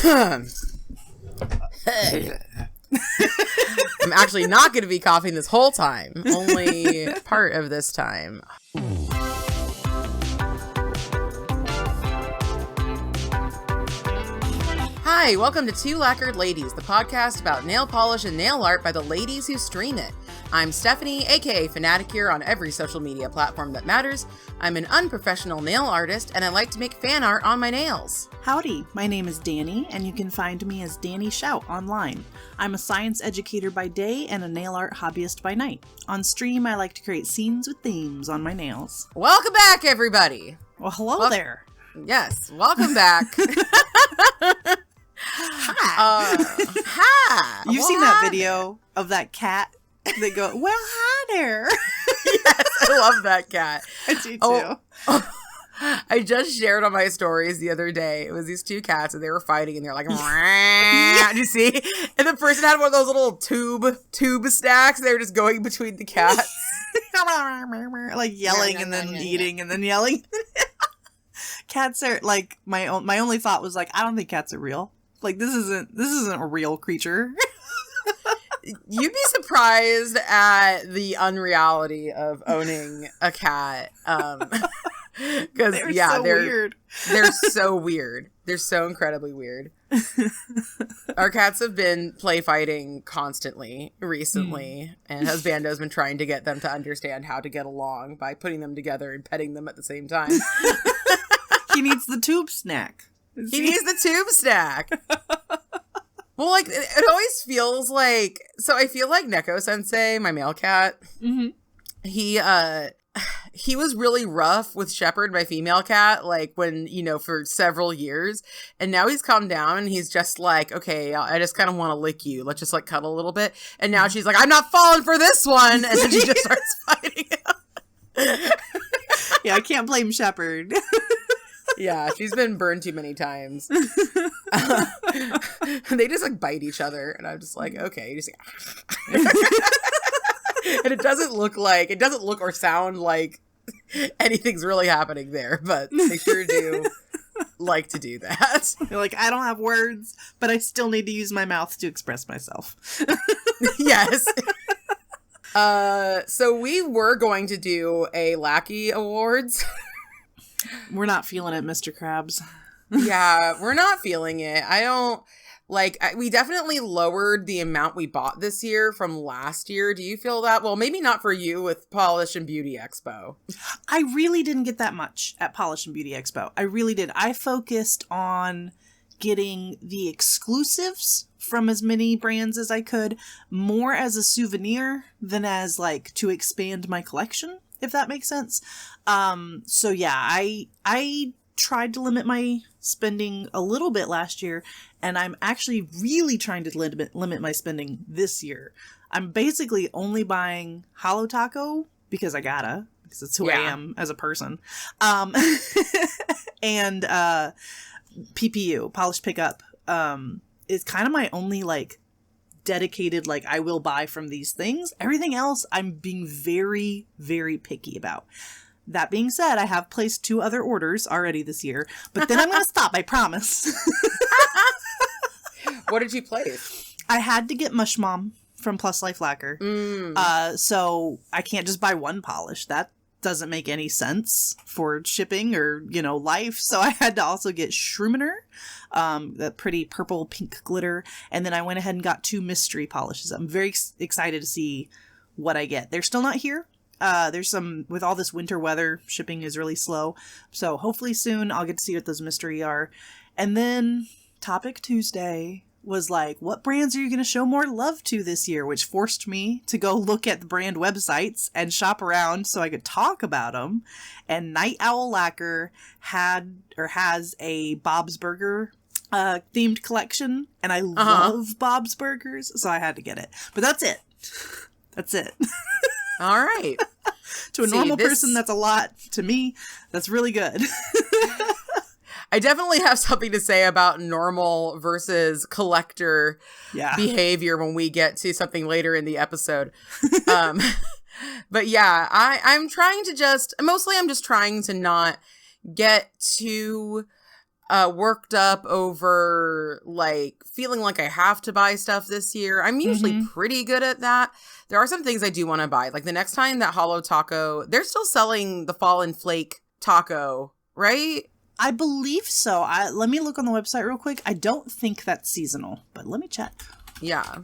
I'm actually not going to be coughing this whole time. Only part of this time. Hi, welcome to Two Lacquered Ladies, the podcast about nail polish and nail art by the ladies who stream it. I'm Stephanie, aka Fanaticure on every social media platform that matters. I'm an unprofessional nail artist, and I like to make fan art on my nails. Howdy, my name is Danny, and you can find me as Danny Shout online. I'm a science educator by day and a nail art hobbyist by night. On stream, I like to create scenes with themes on my nails. Welcome back, everybody. Well, hello there. Yes, welcome back. Hi. Hi. You've seen that video of that cat? They go, well, hi there. Yes, I love that cat. I do too. Oh, I just shared on my stories the other day. It was these two cats and they were fighting and they're like, yeah. Do you see? And the person had one of those little tube stacks. They were just going between the cats. Like yelling and then eating and then yelling. Cats are like, my only thought was like, I don't think cats are real. Like, this isn't a real creature. You'd be surprised at the unreality of owning a cat. Because they're weird. They're so weird. They're so incredibly weird. Our cats have been play fighting constantly recently, and Husbando's been trying to get them to understand how to get along by putting them together and petting them at the same time. He needs the tube snack. He needs the tube snack. Well, like, it always feels like... So I feel like Neko-sensei, my male cat, he was really rough with Shepherd, my female cat, like, when, for several years. And now he's calmed down, and he's just like, okay, I just kind of want to lick you. Let's just, like, cuddle a little bit. And now she's like, I'm not falling for this one! And then she just starts fighting him. Yeah, I can't blame Shepherd. Yeah, she's been burned too many times. They just like bite each other, and I'm just like, okay, you just and it doesn't look or sound like anything's really happening there, but they sure do like to do that. You're like, I don't have words, but I still need to use my mouth to express myself. Yes. So we were going to do a Lackey Awards. We're not feeling it, Mr. Krabs. Yeah, we're not feeling it. I don't, we definitely lowered the amount we bought this year from last year. Do you feel that? Well, maybe not for you with Polish and Beauty Expo. I really didn't get that much at Polish and Beauty Expo. I really did. I focused on getting the exclusives from as many brands as I could, more as a souvenir than as, to expand my collection, if that makes sense. So yeah, I tried to limit my spending a little bit last year, and I'm actually really trying to limit my spending this year. I'm basically only buying Holo Taco because it's who I am as a person. And PPU, Polish Pickup, is kind of my only dedicated, I will buy from these things. Everything else I'm being very, very picky about. That being said, I have placed 2 other orders already this year, but then I'm going to stop, I promise. What did you place? I had to get Mush Mom from Plus Life Lacquer. So I can't just buy one polish. That doesn't make any sense for shipping or, life. So I had to also get Shroomener, that pretty purple pink glitter. And then I went ahead and got 2 mystery polishes. I'm very excited to see what I get. They're still not here. There's some, with all this winter weather, shipping is really slow. So hopefully soon I'll get to see what those mystery are. And then Topic Tuesday was what brands are you going to show more love to this year? Which forced me to go look at the brand websites and shop around so I could talk about them. And Night Owl Lacquer has a Bob's Burger themed collection. And I love Bob's Burgers, so I had to get it. But that's it. That's it. All right. To a normal person, that's a lot. To me, that's really good. I definitely have something to say about normal versus collector behavior when we get to something later in the episode. But yeah, I'm trying to I'm just trying to not get too worked up over like feeling like I have to buy stuff this year. I'm usually pretty good at that. There are some things I do want to buy. Like the next time that Holo Taco, they're still selling the Fallen Flake taco, right? I believe so. Let me look on the website real quick. I don't think that's seasonal, but let me check. Yeah.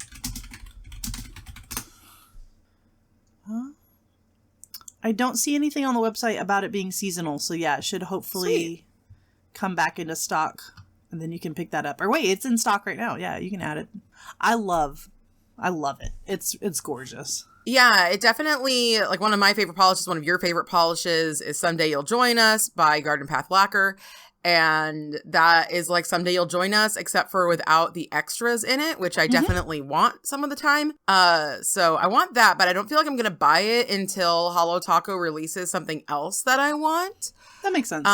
Huh? I don't see anything on the website about it being seasonal, so yeah, it should hopefully come back into stock, and then you can pick that up. Or wait, it's in stock right now. Yeah, you can add it. I love it. It's gorgeous. Yeah, it definitely, like one of my favorite polishes, one of your favorite polishes is Someday You'll Join Us by Garden Path Lacquer. And that is like Someday You'll Join Us, except for without the extras in it, which I definitely want some of the time. So I want that, but I don't feel like I'm going to buy it until Holo Taco releases something else that I want. That makes sense.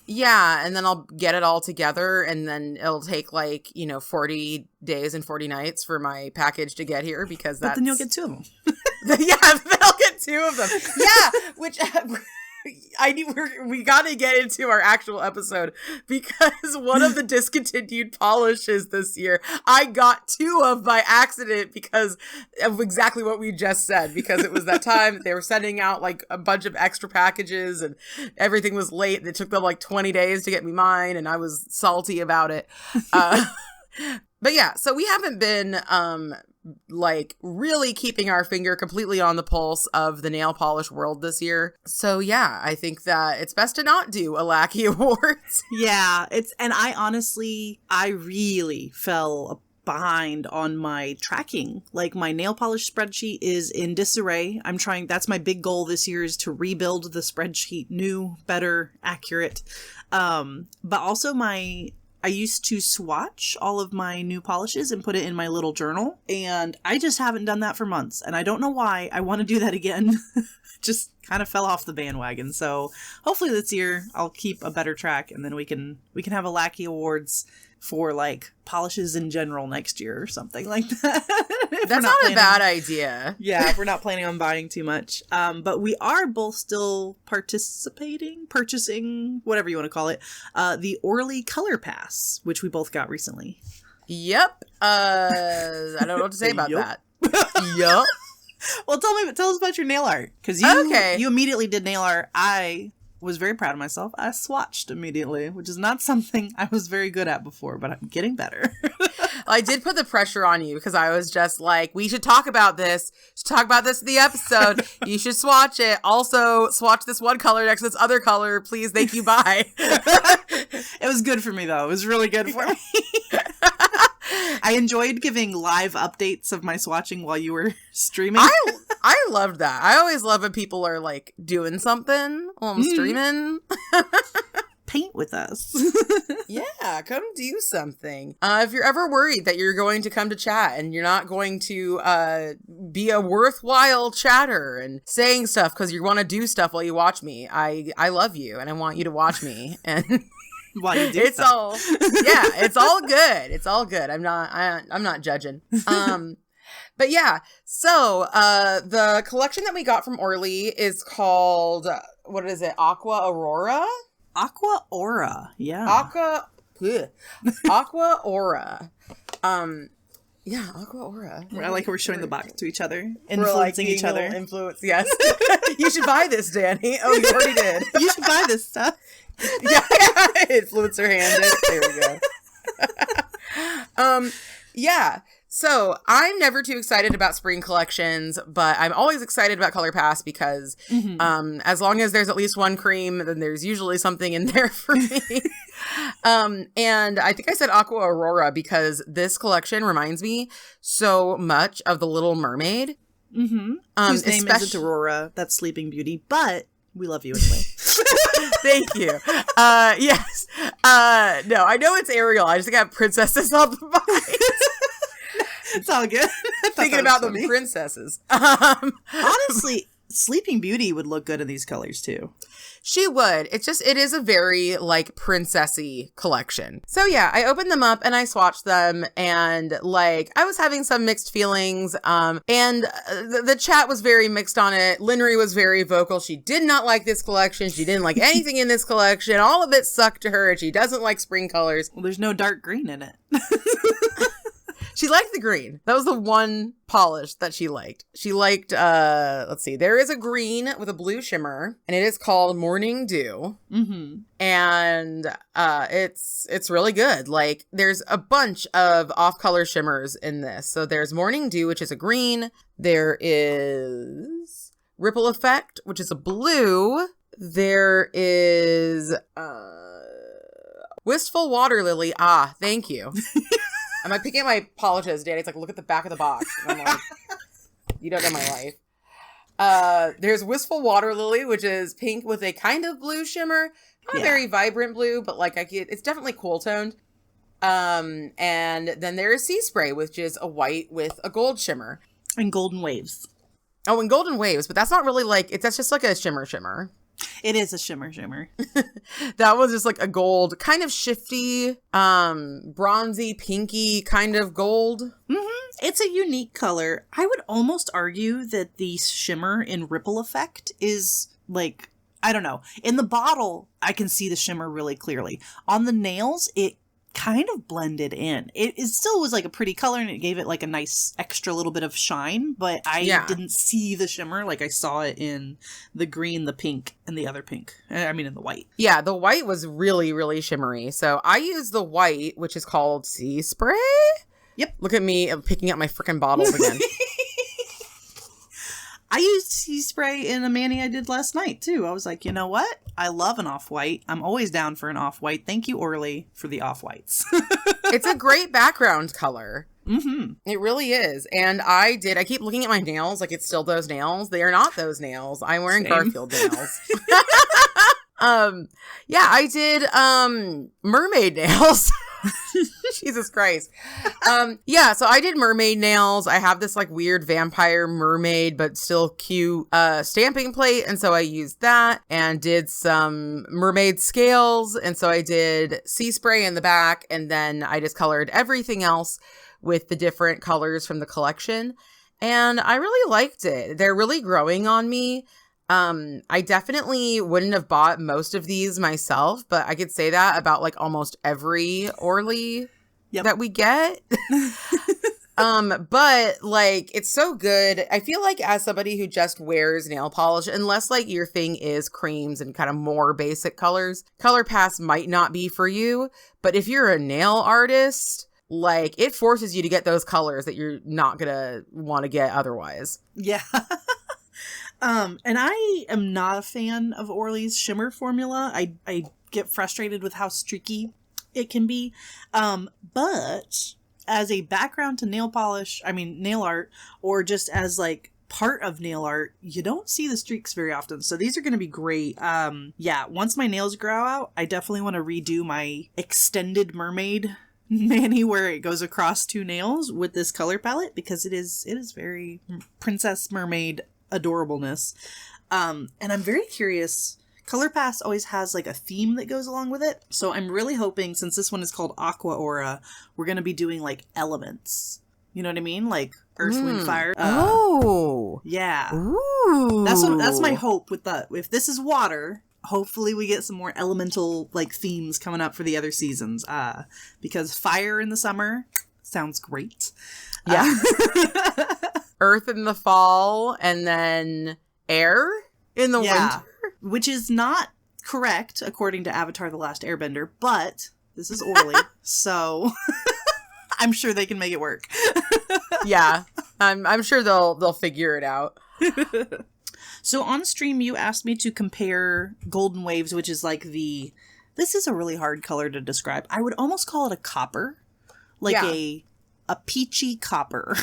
Yeah, and then I'll get it all together, and then it'll take like, 40 days and 40 nights for my package to get here, because that's... But then you'll get 2 of them. Yeah, then I'll get 2 of them. Yeah, which... we got to get into our actual episode, because one of the discontinued polishes this year, I got 2 of by accident because of exactly what we just said, because it was that time they were sending out like a bunch of extra packages and everything was late, and it took them like 20 days to get me mine, and I was salty about it. But yeah, so we haven't been like really keeping our finger completely on the pulse of the nail polish world this year. So yeah, I think that it's best to not do a Lackey Awards. Yeah, and I really fell behind on my tracking. Like my nail polish spreadsheet is in disarray. That's my big goal this year, is to rebuild the spreadsheet new, better, accurate. But also I used to swatch all of my new polishes and put it in my little journal, and I just haven't done that for months, and I don't know why. I want to do that again. Just kind of fell off the bandwagon. So hopefully this year I'll keep a better track, and then we can have a Lackey Awards for like polishes in general next year or something like that. That's not a bad idea. Yeah, if we're not planning on buying too much. But we are both still purchasing, whatever you want to call it, the Orly Colorpass, which we both got recently. Yep. I don't know what to say about that. Yup. Well, tell us about your nail art, because you immediately did nail art. I was very proud of myself. I swatched immediately, which is not something I was very good at before, but I'm getting better. I did put the pressure on you, because I was just like, we should talk about this. In the episode. You should swatch it. Also, swatch this one color next to this other color. Please, thank you, bye. It was good for me, though. It was really good for me. I enjoyed giving live updates of my swatching while you were streaming. I loved that. I always love when people are like doing something while I'm streaming. Paint with us. Yeah, come do something. If you're ever worried that you're going to come to chat and you're not going to be a worthwhile chatter and saying stuff because you want to do stuff while you watch me, I love you and I want you to watch me. And while you do it's stuff. it's all good. It's all good. I'm not judging. But yeah, so the collection that we got from Orly is called, what is it? Aqua Aurora? Aqua Aura, yeah. Aqua Aura. Yeah, Aqua Aura. I like how we're showing the box to each other, influencing each other. Yes. You should buy this, Danny. Oh, you already did. You should buy this stuff. Yeah. Influencer handed. There we go. Yeah. So I'm never too excited about spring collections, but I'm always excited about Colorpass because as long as there's at least one cream, then there's usually something in there for me. And I think I said Aqua Aurora because this collection reminds me so much of The Little Mermaid. Whose name isn't Aurora, that's Sleeping Beauty, but we love you anyway. Thank you. Yes. No, I know it's Ariel. I just got princesses on the mind. It's all good. Thinking about the princesses. Honestly, Sleeping Beauty would look good in these colors too. She would. It is a very like princessy collection. So yeah, I opened them up and I swatched them, and like I was having some mixed feelings. And the chat was very mixed on it. Linry was very vocal. She did not like this collection. She didn't like anything in this collection. All of it sucked to her, and she doesn't like spring colors. Well, there's no dark green in it. She liked the green. That was the one polish that she liked. She liked, let's see, there is a green with a blue shimmer, and it is called Morning Dew. Mm-hmm. And it's really good. Like, there's a bunch of off-color shimmers in this. So there's Morning Dew, which is a green. There is Ripple Effect, which is a blue. There is Wistful Water Lily. Ah, thank you. I'm like picking at my polishes, Danny's like, look at the back of the box. And I'm like, you don't know my life. There's Wistful Water Lily, which is pink with a kind of blue shimmer. Not a very vibrant blue, but like it's definitely cool toned. And then there is Sea Spray, which is a white with a gold shimmer. And Golden Waves. Oh, and Golden Waves, but that's not really like, that's just like a shimmer. It is a shimmer. That was just like a gold, kind of shifty, bronzy, pinky kind of gold. Mm-hmm. It's a unique color. I would almost argue that the shimmer in Ripple Effect is like, I don't know. In the bottle, I can see the shimmer really clearly. On the nails, it kind of blended in. It still was like a pretty color, and it gave it like a nice extra little bit of shine, but I didn't see the shimmer like I saw it in the green, the pink, and the other pink. I mean in the white. Yeah, the white was really, really shimmery. So I used the white, which is called Sea Spray. Yep. Look at me picking up my freaking bottles again. I used Sea Spray in a mani I did last night, too. I was like, you know what? I love an off-white. I'm always down for an off-white. Thank you, Orly, for the off-whites. It's a great background color. Mm-hmm. It really is. And I keep looking at my nails like it's still those nails. They are not those nails. I'm wearing Garfield nails. Yeah, I did mermaid nails. Jesus Christ. Yeah, so I did mermaid nails. I have this like weird vampire mermaid but still cute stamping plate, and so I used that and did some mermaid scales, and so I did Sea Spray in the back, and then I just colored everything else with the different colors from the collection, and I really liked it. They're really growing on me. I definitely wouldn't have bought most of these myself, but I could say that about like almost every Orly that we get. But like, it's so good. I feel like as somebody who just wears nail polish, unless like your thing is creams and kind of more basic colors, Colorpass might not be for you. But if you're a nail artist, like it forces you to get those colors that you're not gonna want to get otherwise. Yeah. And I am not a fan of Orly's shimmer formula. I get frustrated with how streaky it can be. But as a background to nail art, or just as like part of nail art, you don't see the streaks very often. So these are going to be great. Yeah, once my nails grow out, I definitely want to redo my extended mermaid mani where it goes across two nails with this color palette, because it is very princess mermaid adorableness. And I'm very curious. Colorpass always has like a theme that goes along with it. So I'm really hoping, since this one is called Aqua Aura, we're going to be doing like elements. You know what I mean? Like Earth, Wind, Fire. Yeah. Ooh. That's my hope with that. If this is water, hopefully we get some more elemental like themes coming up for the other seasons. Because fire in the summer sounds great. Yeah. Earth in the fall, and then air in the winter. Which is not correct according to Avatar: The Last Airbender, but this is Orly, so I'm sure they can make it work. Yeah, I'm sure they'll figure it out. So on stream, you asked me to compare Golden Waves, which is like this is a really hard color to describe. I would almost call it a copper, like a a peachy copper.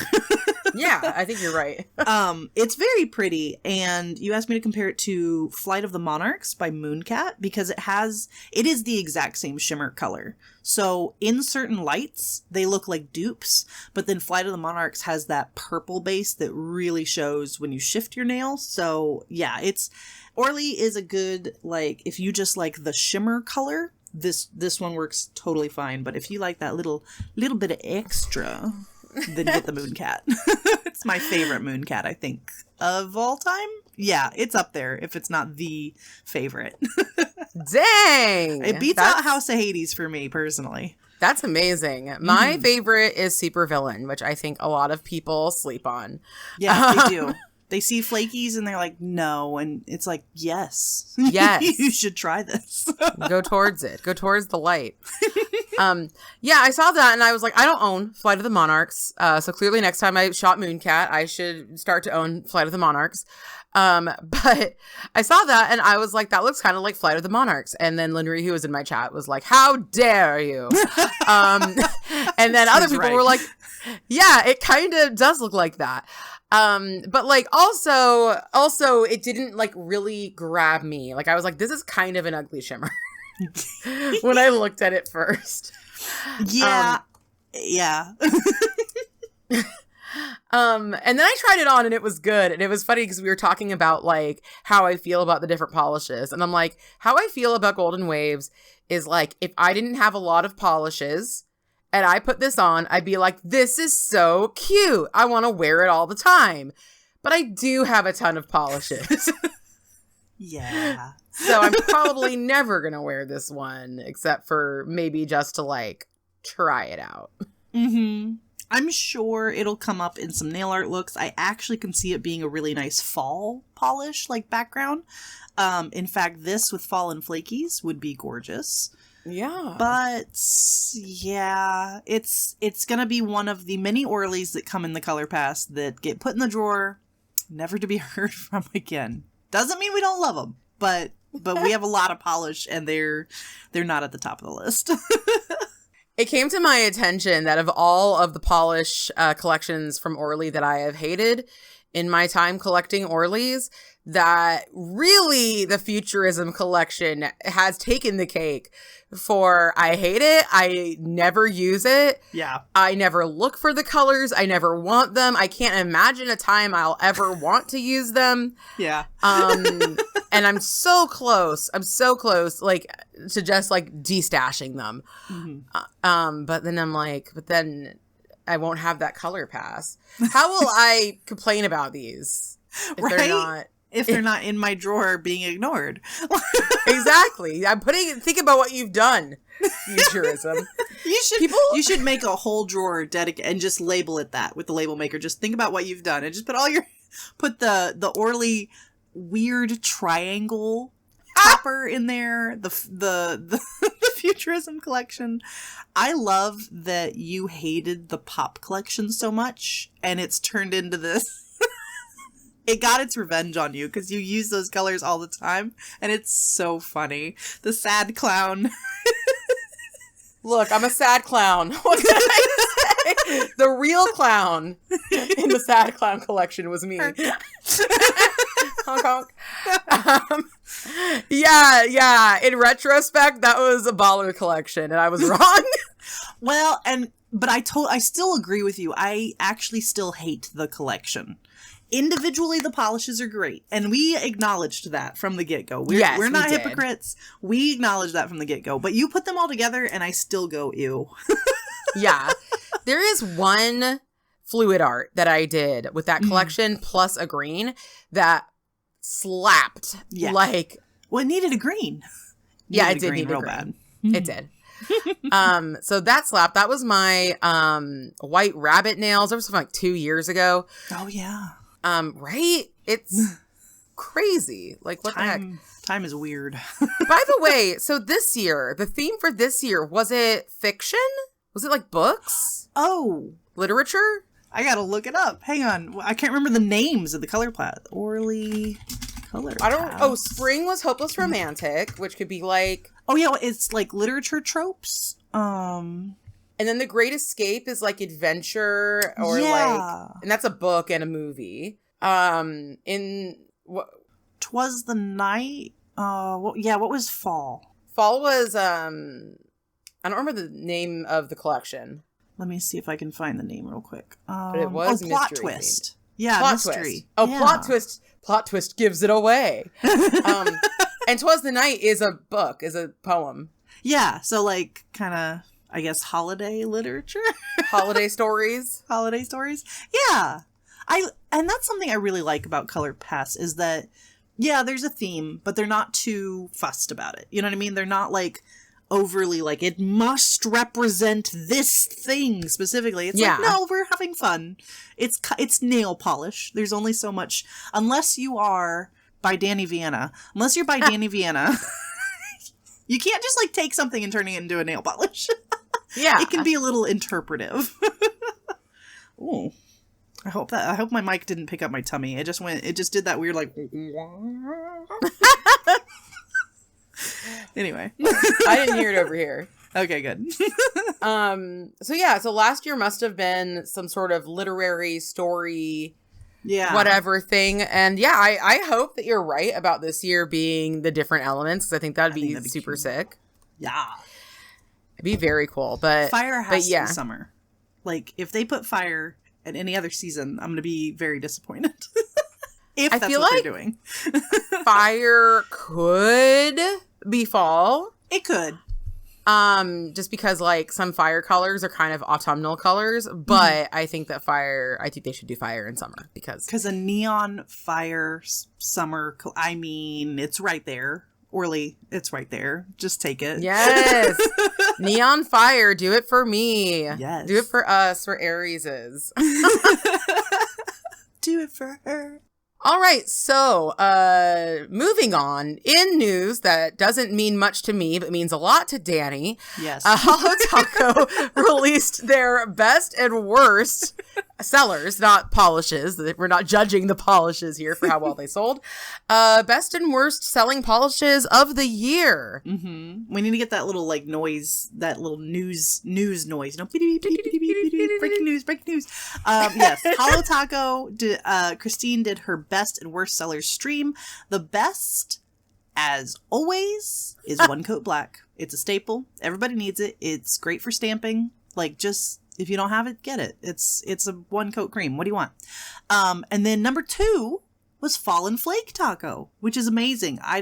Yeah, I think you're right. It's very pretty, and you asked me to compare it to Flight of the Monarchs by Mooncat because it is the exact same shimmer color. So in certain lights, they look like dupes, but then Flight of the Monarchs has that purple base that really shows when you shift your nails. So yeah, Orly is a good, like, if you just like the shimmer color, this one works totally fine. But if you like that little bit of extra, then get the Mooncat. It's my favorite Mooncat, I think, of all time. Yeah, it's up there if it's not the favorite. Dang! It beats out House of Hades for me, personally. That's amazing. My favorite is Supervillain, which I think a lot of people sleep on. Yeah, they do. They see flakies and they're like, no. And it's like, yes. Yes. You should try this. Go towards it. Go towards the light. Yeah, I saw that and I was like, I don't own Flight of the Monarchs. So clearly next time I shop Mooncat, I should start to own Flight of the Monarchs. But I saw that and I was like, that looks kind of like Flight of the Monarchs. And then Lindry, who was in my chat, was like, how dare you? And then other people were like, yeah, it kind of does look like that. But like also it didn't like really grab me. Like I was like, this is kind of an ugly shimmer when I looked at it first. Yeah. Yeah. And then I tried it on and it was good. And it was funny because we were talking about like how I feel about the different polishes. And I'm like, how I feel about Golden Waves is like, if I didn't have a lot of polishes and I put this on, I'd be like, this is so cute. I want to wear it all the time. But I do have a ton of polishes. Yeah. So I'm probably never going to wear this one, except for maybe just to like try it out. Mm-hmm. I'm sure it'll come up in some nail art looks. I actually can see it being a really nice fall polish, like background. In fact, this with fall and flakies would be gorgeous. Yeah. But yeah, it's gonna be one of the many Orlys that come in the Colorpass that get put in the drawer, never to be heard from again. Doesn't mean we don't love them, but we have a lot of polish and they're not at the top of the list. It came to my attention that of all of the polish collections from Orly that I have hated in my time collecting Orlys, that really the Futurism collection has taken the cake for I hate it. I never use it. Yeah. I never look for the colors. I never want them. I can't imagine a time I'll ever want to use them. Yeah. And I'm so close. Like to just like destashing them. Mm-hmm. But then I'm like, I won't have that color pass. How will I complain about these if they're not in my drawer being ignored? Exactly. Think about what you've done, Futurism. You should make a whole drawer dedicated and just label it that with the label maker. Just think about what you've done and just put the Orly weird triangle topper in there, the Futurism collection. I love that you hated the pop collection so much and it's turned into this. It got its revenge on you because you use those colors all the time and it's so funny. The sad clown. Look, I'm a sad clown. What can I say? The real clown in the sad clown collection was me. Honk, honk. Yeah. In retrospect, that was a baller collection, and I was wrong. Well, but I still agree with you. I actually still hate the collection. Individually, the polishes are great, and we acknowledged that from the get-go. We're not hypocrites. We acknowledge that from the get-go, but you put them all together, and I still go, ew. Yeah. There is one fluid art that I did with that collection, plus a green, that slapped. Yeah. Like... Well, it needed a green. It did need a green. Bad. It did. So that slapped. That was my white rabbit nails. That was something like 2 years ago. Oh, yeah. Right? It's crazy. Like, what the heck? Time is weird. By the way, so this year, the theme for this year, was it fiction? Was it like books? Oh. Literature? I gotta look it up. Hang on. I can't remember the names of the color palette. Orly color palette. Spring was Hopeless Romantic, which could be like... Oh, yeah, it's like literature tropes. And And then The Great Escape is like adventure or and that's a book and a movie. In what? 'Twas the Night. What was Fall? Fall was I don't remember the name of the collection. Let me see if I can find the name real quick. But it was Plot mystery Twist. themed. Yeah, Plot mystery. Twist. Oh, yeah. Plot twist gives it away. And 'Twas the Night is a book, is a poem. Yeah, so like kind of, I guess, holiday literature? Holiday stories. Holiday stories? Yeah. And that's something I really like about Colorpass is that, yeah, there's a theme, but they're not too fussed about it. You know what I mean? They're not like overly like, it must represent this thing specifically. It's like, no, we're having fun. It's nail polish. There's only so much, unless you are by Danny Vienna. Unless you're by Danny Vienna, you can't just like take something and turn it into a nail polish. Yeah. It can be a little interpretive. Ooh. I hope my mic didn't pick up my tummy. It just did that weird like Anyway. I didn't hear it over here. Okay, good. So last year must have been some sort of literary story whatever thing. And I hope that you're right about this year being the different elements, because I think that'd be super sick. Yeah. It'd be very cool. But fire has to be summer. Like, if they put fire in any other season, I'm going to be very disappointed. If that's what they're doing. Fire could be fall. It could. Just because like some fire colors are kind of autumnal colors, but I think they should do fire in summer because a neon fire summer, it's right there. Orly, it's right there. Just take it. Yes. Neon fire, do it for me. Yes. Do it for us, for Arieses. Do it for her. All right, so moving on. In news that doesn't mean much to me, but means a lot to Danny. Yes. Holo Taco released their best and worst sellers, not polishes. We're not judging the polishes here for how well they sold. Best and worst selling polishes of the year. Mm-hmm. We need to get that little like noise, that little news noise. Breaking news. Yes, Holo Taco. Christine did her best and worst sellers stream. The best, as always, is One Coat Black. It's a staple. Everybody needs it. It's great for stamping. Like, just if you don't have it, get it. It's a one coat cream. What do you want? And then number 2 was Fallen Flake Taco, which is amazing. I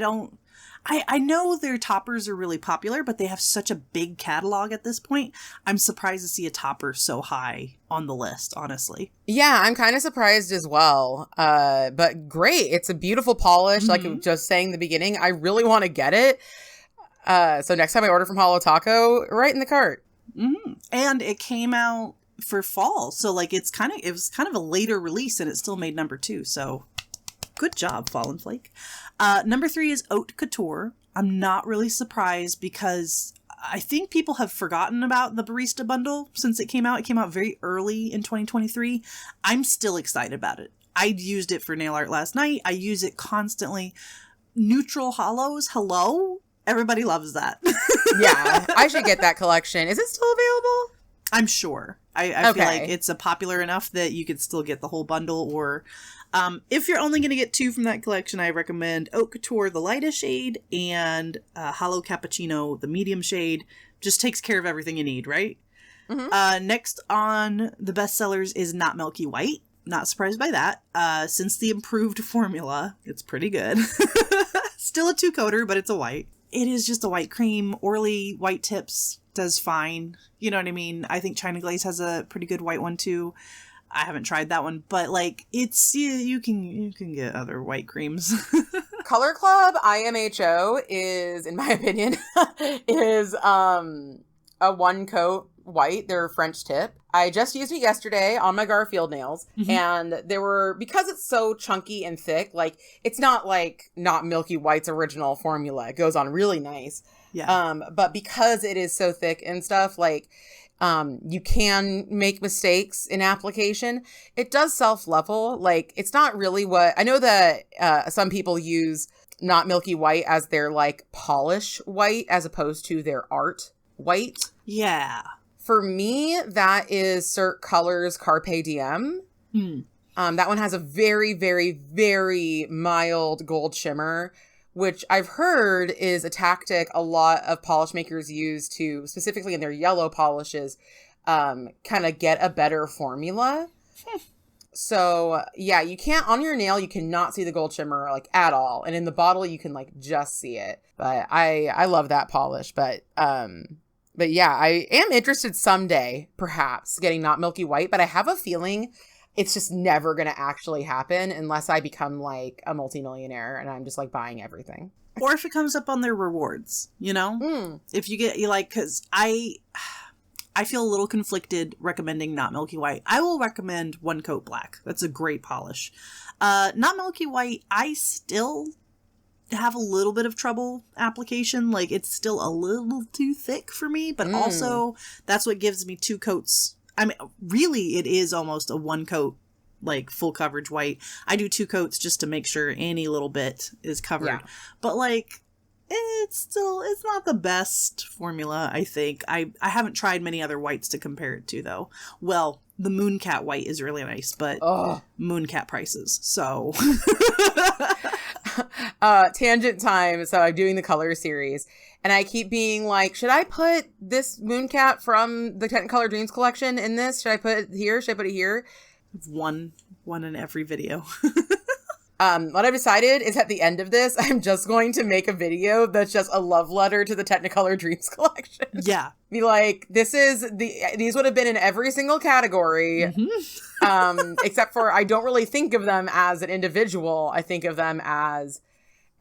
know their toppers are really popular, but they have such a big catalog at this point. I'm surprised to see a topper so high on the list, honestly. Yeah, I'm kind of surprised as well. But great. It's a beautiful polish. Like I was just saying in the beginning, I really want to get it. So next time I order from Holo Taco, right in the cart. Mm-hmm. And it came out for fall. So like it was kind of a later release and it still made number 2. So good job, Fallen Flake. Number 3 is Haute Couture. I'm not really surprised because I think people have forgotten about the barista bundle since it came out. It came out very early in 2023. I'm still excited about it. I used it for nail art last night. I use it constantly. Neutral hollows. Hello? Everybody loves that. Yeah, I should get that collection. Is it still available? I'm sure. I feel like it's popular enough that you could still get the whole bundle, or if you're only going to get 2 from that collection, I recommend Haute Couture, the lightest shade, and Holo Cappuccino, the medium shade. Just takes care of everything you need, right? Mm-hmm. Next on the bestsellers is Not Milky White. Not surprised by that. Since the improved formula, it's pretty good. Still a 2-coater, but it's a white. It is just a white cream. Orly white tips does fine. You know what I mean? I think China Glaze has a pretty good white one too. I haven't tried that one, but like it's you can get other white creams. Color Club IMHO is, in my opinion, is a 1-coat white. They're French tip. I just used it yesterday on my Garfield nails, and because it's so chunky and thick, like it's not like Not Milky White's original formula. It goes on really nice. Yeah. But because it is so thick and stuff, like you can make mistakes in application. It does self-level. Like it's not really what I know that some people use Not Milky White as their like polish white as opposed to their art white. Yeah. For me, that is Cirque Colors Carpe Diem. That one has a very, very, very mild gold shimmer, which I've heard is a tactic a lot of polish makers use to, specifically in their yellow polishes, kind of get a better formula. So yeah, you can't, on your nail, you cannot see the gold shimmer like at all. And in the bottle, you can like just see it. But I love that polish. But yeah, I am interested someday, perhaps, getting not milky white. But I have a feeling it's just never going to actually happen unless I become like a multimillionaire and I'm just like buying everything. Or if it comes up on their rewards, you know? If you get, you like, because I feel a little conflicted recommending not milky white. I will recommend One Coat Black. That's a great polish. Not milky white, I still have a little bit of trouble application. Like, it's still a little too thick for me, but also that's what gives me 2 coats. I mean, really, it is almost a 1 coat, like, full coverage white. I do 2 coats just to make sure any little bit is covered. Yeah. But, like, it's not the best formula, I think. I haven't tried many other whites to compare it to, though. Well, the Mooncat white is really nice, but Mooncat prices, so... Tangent time. So I'm doing the color series and I keep being like, should I put this Mooncat from the Technicolor Dreams collection in this? Should I put it here? Should I put it here? One in every video. What I've decided is at the end of this, I'm just going to make a video that's just a love letter to the Technicolor Dreams collection. Yeah. Be like, these would have been in every single category. Except for I don't really think of them as an individual. I think of them as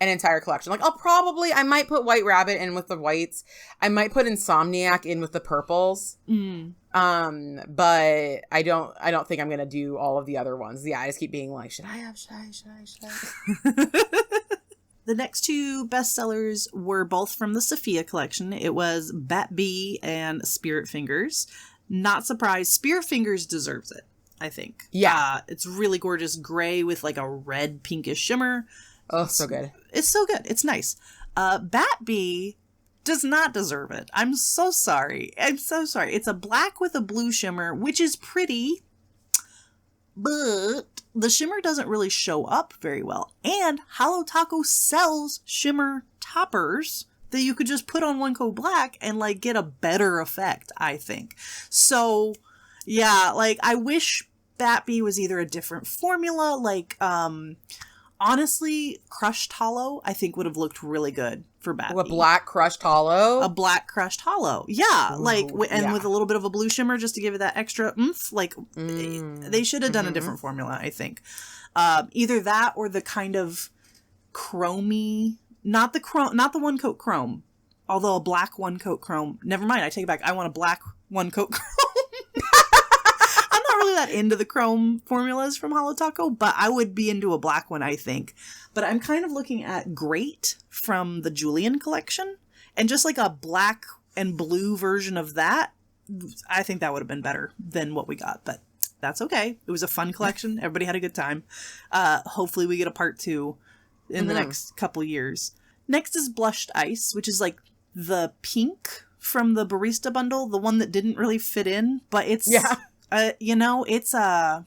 an entire collection. Like I might put White Rabbit in with the whites. I might put Insomniac in with the purples. But I don't think I'm gonna do all of the other ones. Yeah, I just keep being like, should I? The next 2 bestsellers were both from the Sophia collection. It was Bat Bee and Spirit Fingers. Not surprised. Spirit Fingers deserves it, I think. Yeah. It's really gorgeous gray with like a red pinkish shimmer. Oh, so good. It's so good. It's nice. Bat Bee does not deserve it. I'm so sorry. It's a black with a blue shimmer, which is pretty, but the shimmer doesn't really show up very well. And Holo Taco sells shimmer toppers that you could just put on One Coat Black and like get a better effect, I think. So yeah, like I wish Bat Bee was either a different formula, like honestly, crushed holo, I think would have looked really good for Bat Bee. A black crushed holo? A black crushed holo. Yeah. Ooh, like, and with a little bit of a blue shimmer just to give it that extra oomph. Like, they should have done a different formula, I think. Either that or the kind of chromy, not the One Coat chrome. Although a black One Coat chrome. Never mind, I take it back. I want a black One Coat chrome. Really that into the chrome formulas from Holo Taco, but I would be into a black one, I think. But I'm kind of looking at Great from the Julian collection, and just like a black and blue version of that, I think that would have been better than what we got, but that's okay. It was a fun collection. Everybody had a good time. Hopefully we get a part 2 in the next couple years. Next is Blushed Ice, which is like the pink from the Barista bundle, the one that didn't really fit in, but it's... Yeah. You know, it's I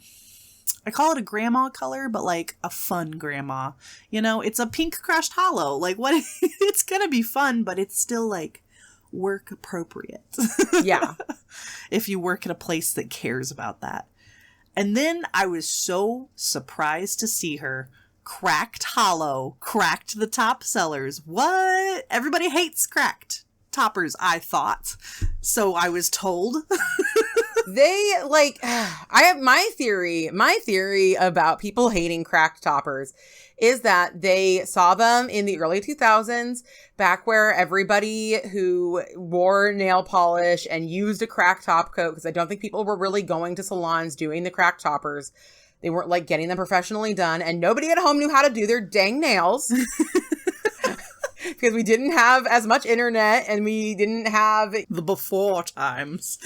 call it a grandma color, but like a fun grandma. You know, it's a pink crushed holo. Like, what? It's gonna be fun, but it's still like work appropriate. Yeah. If you work at a place that cares about that. And then I was so surprised to see her cracked holo, cracked the top sellers. What? Everybody hates cracked toppers, I thought. So I was told. They like, I have my theory about people hating cracked toppers is that they saw them in the early 2000s, back where everybody who wore nail polish and used a cracked top coat, because I don't think people were really going to salons doing the cracked toppers. They weren't like getting them professionally done, and nobody at home knew how to do their dang nails. Because we didn't have as much internet and we didn't have the before times.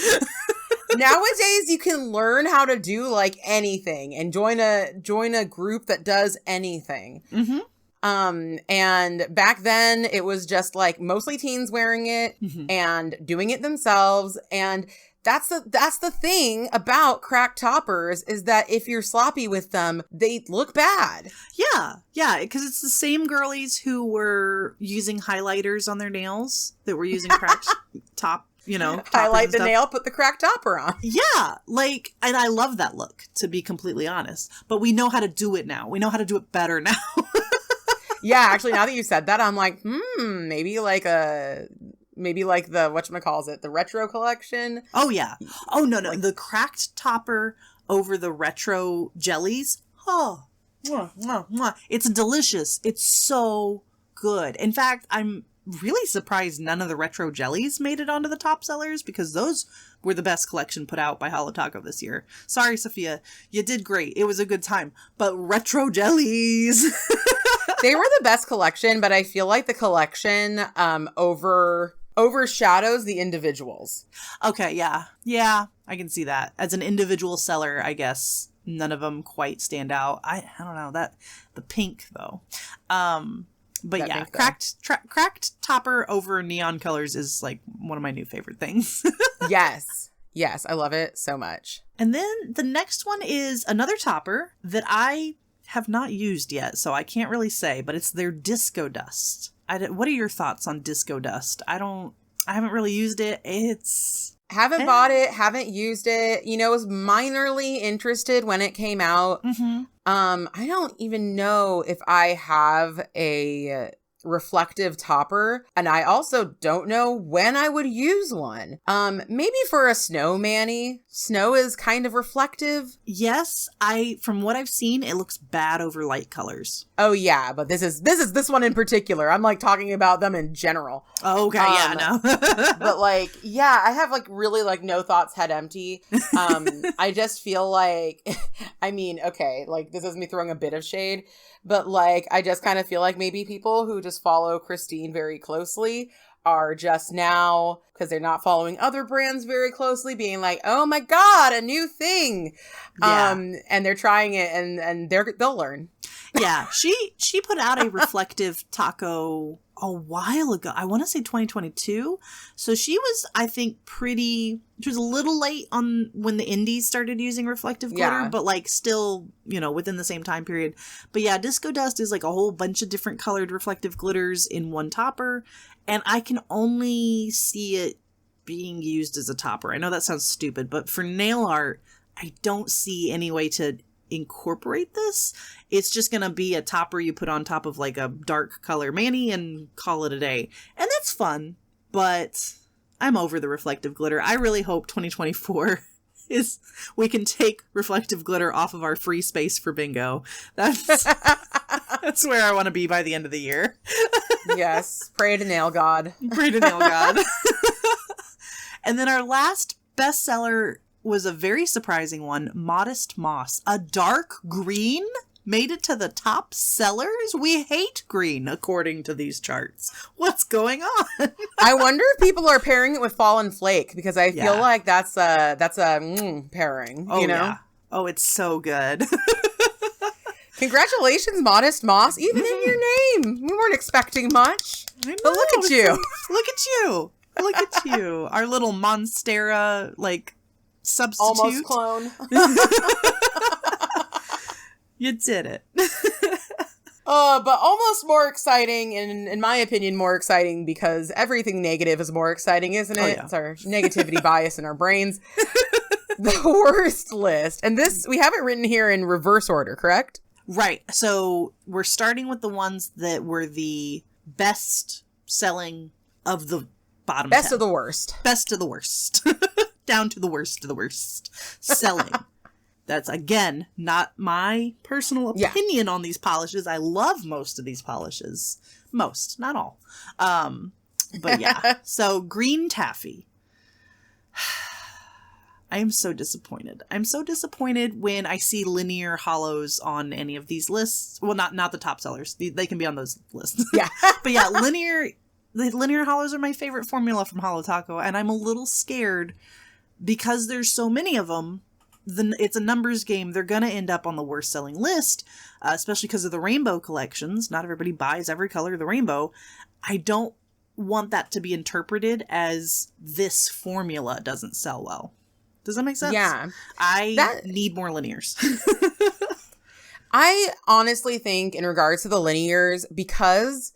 Nowadays, you can learn how to do like anything and join a group that does anything. And back then it was just like mostly teens wearing it and doing it themselves. And That's the thing about cracked toppers is that if you're sloppy with them, they look bad. Yeah, because it's the same girlies who were using highlighters on their nails that were using cracked top, highlight the nail, put the cracked topper on. Yeah, and I love that look, to be completely honest. But we know how to do it now. We know how to do it better now. Yeah, actually, now that you said that, I'm like, maybe like the whatchamacallit, the retro collection. Oh, yeah. Oh, no. The cracked topper over the retro jellies. Oh, mwah, mwah, mwah. It's delicious. It's so good. In fact, I'm really surprised none of the retro jellies made it onto the top sellers, because those were the best collection put out by Holo Taco this year. Sorry, Sophia. You did great. It was a good time. But retro jellies... They were the best collection, but I feel like the collection overshadows the individuals. Okay, yeah. Yeah, I can see that. As an individual seller, I guess none of them quite stand out. I don't know, the pink though. But that yeah, cracked topper over neon colors is like one of my new favorite things. Yes, I love it so much. And then the next one is another topper that I have not used yet, so I can't really say, but it's their Disco Dust. What are your thoughts on Disco Dust? I haven't really used it. Haven't bought it, haven't used it. Was minorly interested when it came out. Mm-hmm. I don't even know if I have a reflective topper, and I also don't know when I would use one. Maybe for a snow mani. Snow is kind of reflective. Yes, from what I've seen, it looks bad over light colors. Oh yeah, but this is this one in particular. I'm like talking about them in general. Oh, okay, yeah, no. But I have really no thoughts, head empty. I just feel like, okay, this is me throwing a bit of shade, but I just kind of feel like maybe people who just follow Christine very closely are just now, because they're not following other brands very closely, being like, oh my God, a new thing. Yeah. And they're trying it and they'll learn. Yeah. She put out a reflective taco a while ago. I want to say 2022. So she was, I think, she was a little late on when the indies started using reflective glitter, but still, within the same time period. But yeah, Disco Dust is a whole bunch of different colored reflective glitters in one topper. And I can only see it being used as a topper. I know that sounds stupid, but for nail art, I don't see any way to incorporate this. It's just going to be a topper you put on top of a dark color mani and call it a day. And that's fun, but I'm over the reflective glitter. I really hope 2024 is we can take reflective glitter off of our free space for bingo. That's where I want to be by the end of the year. Yes. Pray to nail god. Pray to nail god. And then our last bestseller was a very surprising one, Modest Moss. A dark green made it to the top sellers? We hate green, according to these charts. What's going on? I wonder if people are pairing it with Fallen Flake, because I feel like that's a pairing. Oh, yeah. Oh, it's so good. Congratulations, Modest Moss. Even in your name. We weren't expecting much. I know, but look at you. Look at you. Look at you. Our little Monstera, substitute. Almost clone. You did it. But almost more exciting, and in my opinion, more exciting, because everything negative is more exciting, isn't it? Oh, yeah. It's our negativity bias in our brains. The worst list. And this, we have it written here in reverse order, correct? Right. So we're starting with the ones that were the best selling of the bottom Best 10. of the worst. Best of the worst. Down to the worst of the worst. Selling. That's, again, not my personal opinion on these polishes. I love most of these polishes. Most, not all. But yeah. So, Green Taffy. I am so disappointed. I'm so disappointed when I see linear holos on any of these lists. Well, not the top sellers. They can be on those lists. Yeah. But yeah, the linear holos are my favorite formula from Holo Taco, and I'm a little scared because there's so many of them. It's a numbers game. They're going to end up on the worst selling list, especially because of the rainbow collections. Not everybody buys every color of the rainbow. I don't want that to be interpreted as this formula doesn't sell well. Does that make sense? Yeah. I need more linears. I honestly think in regards to the linears, because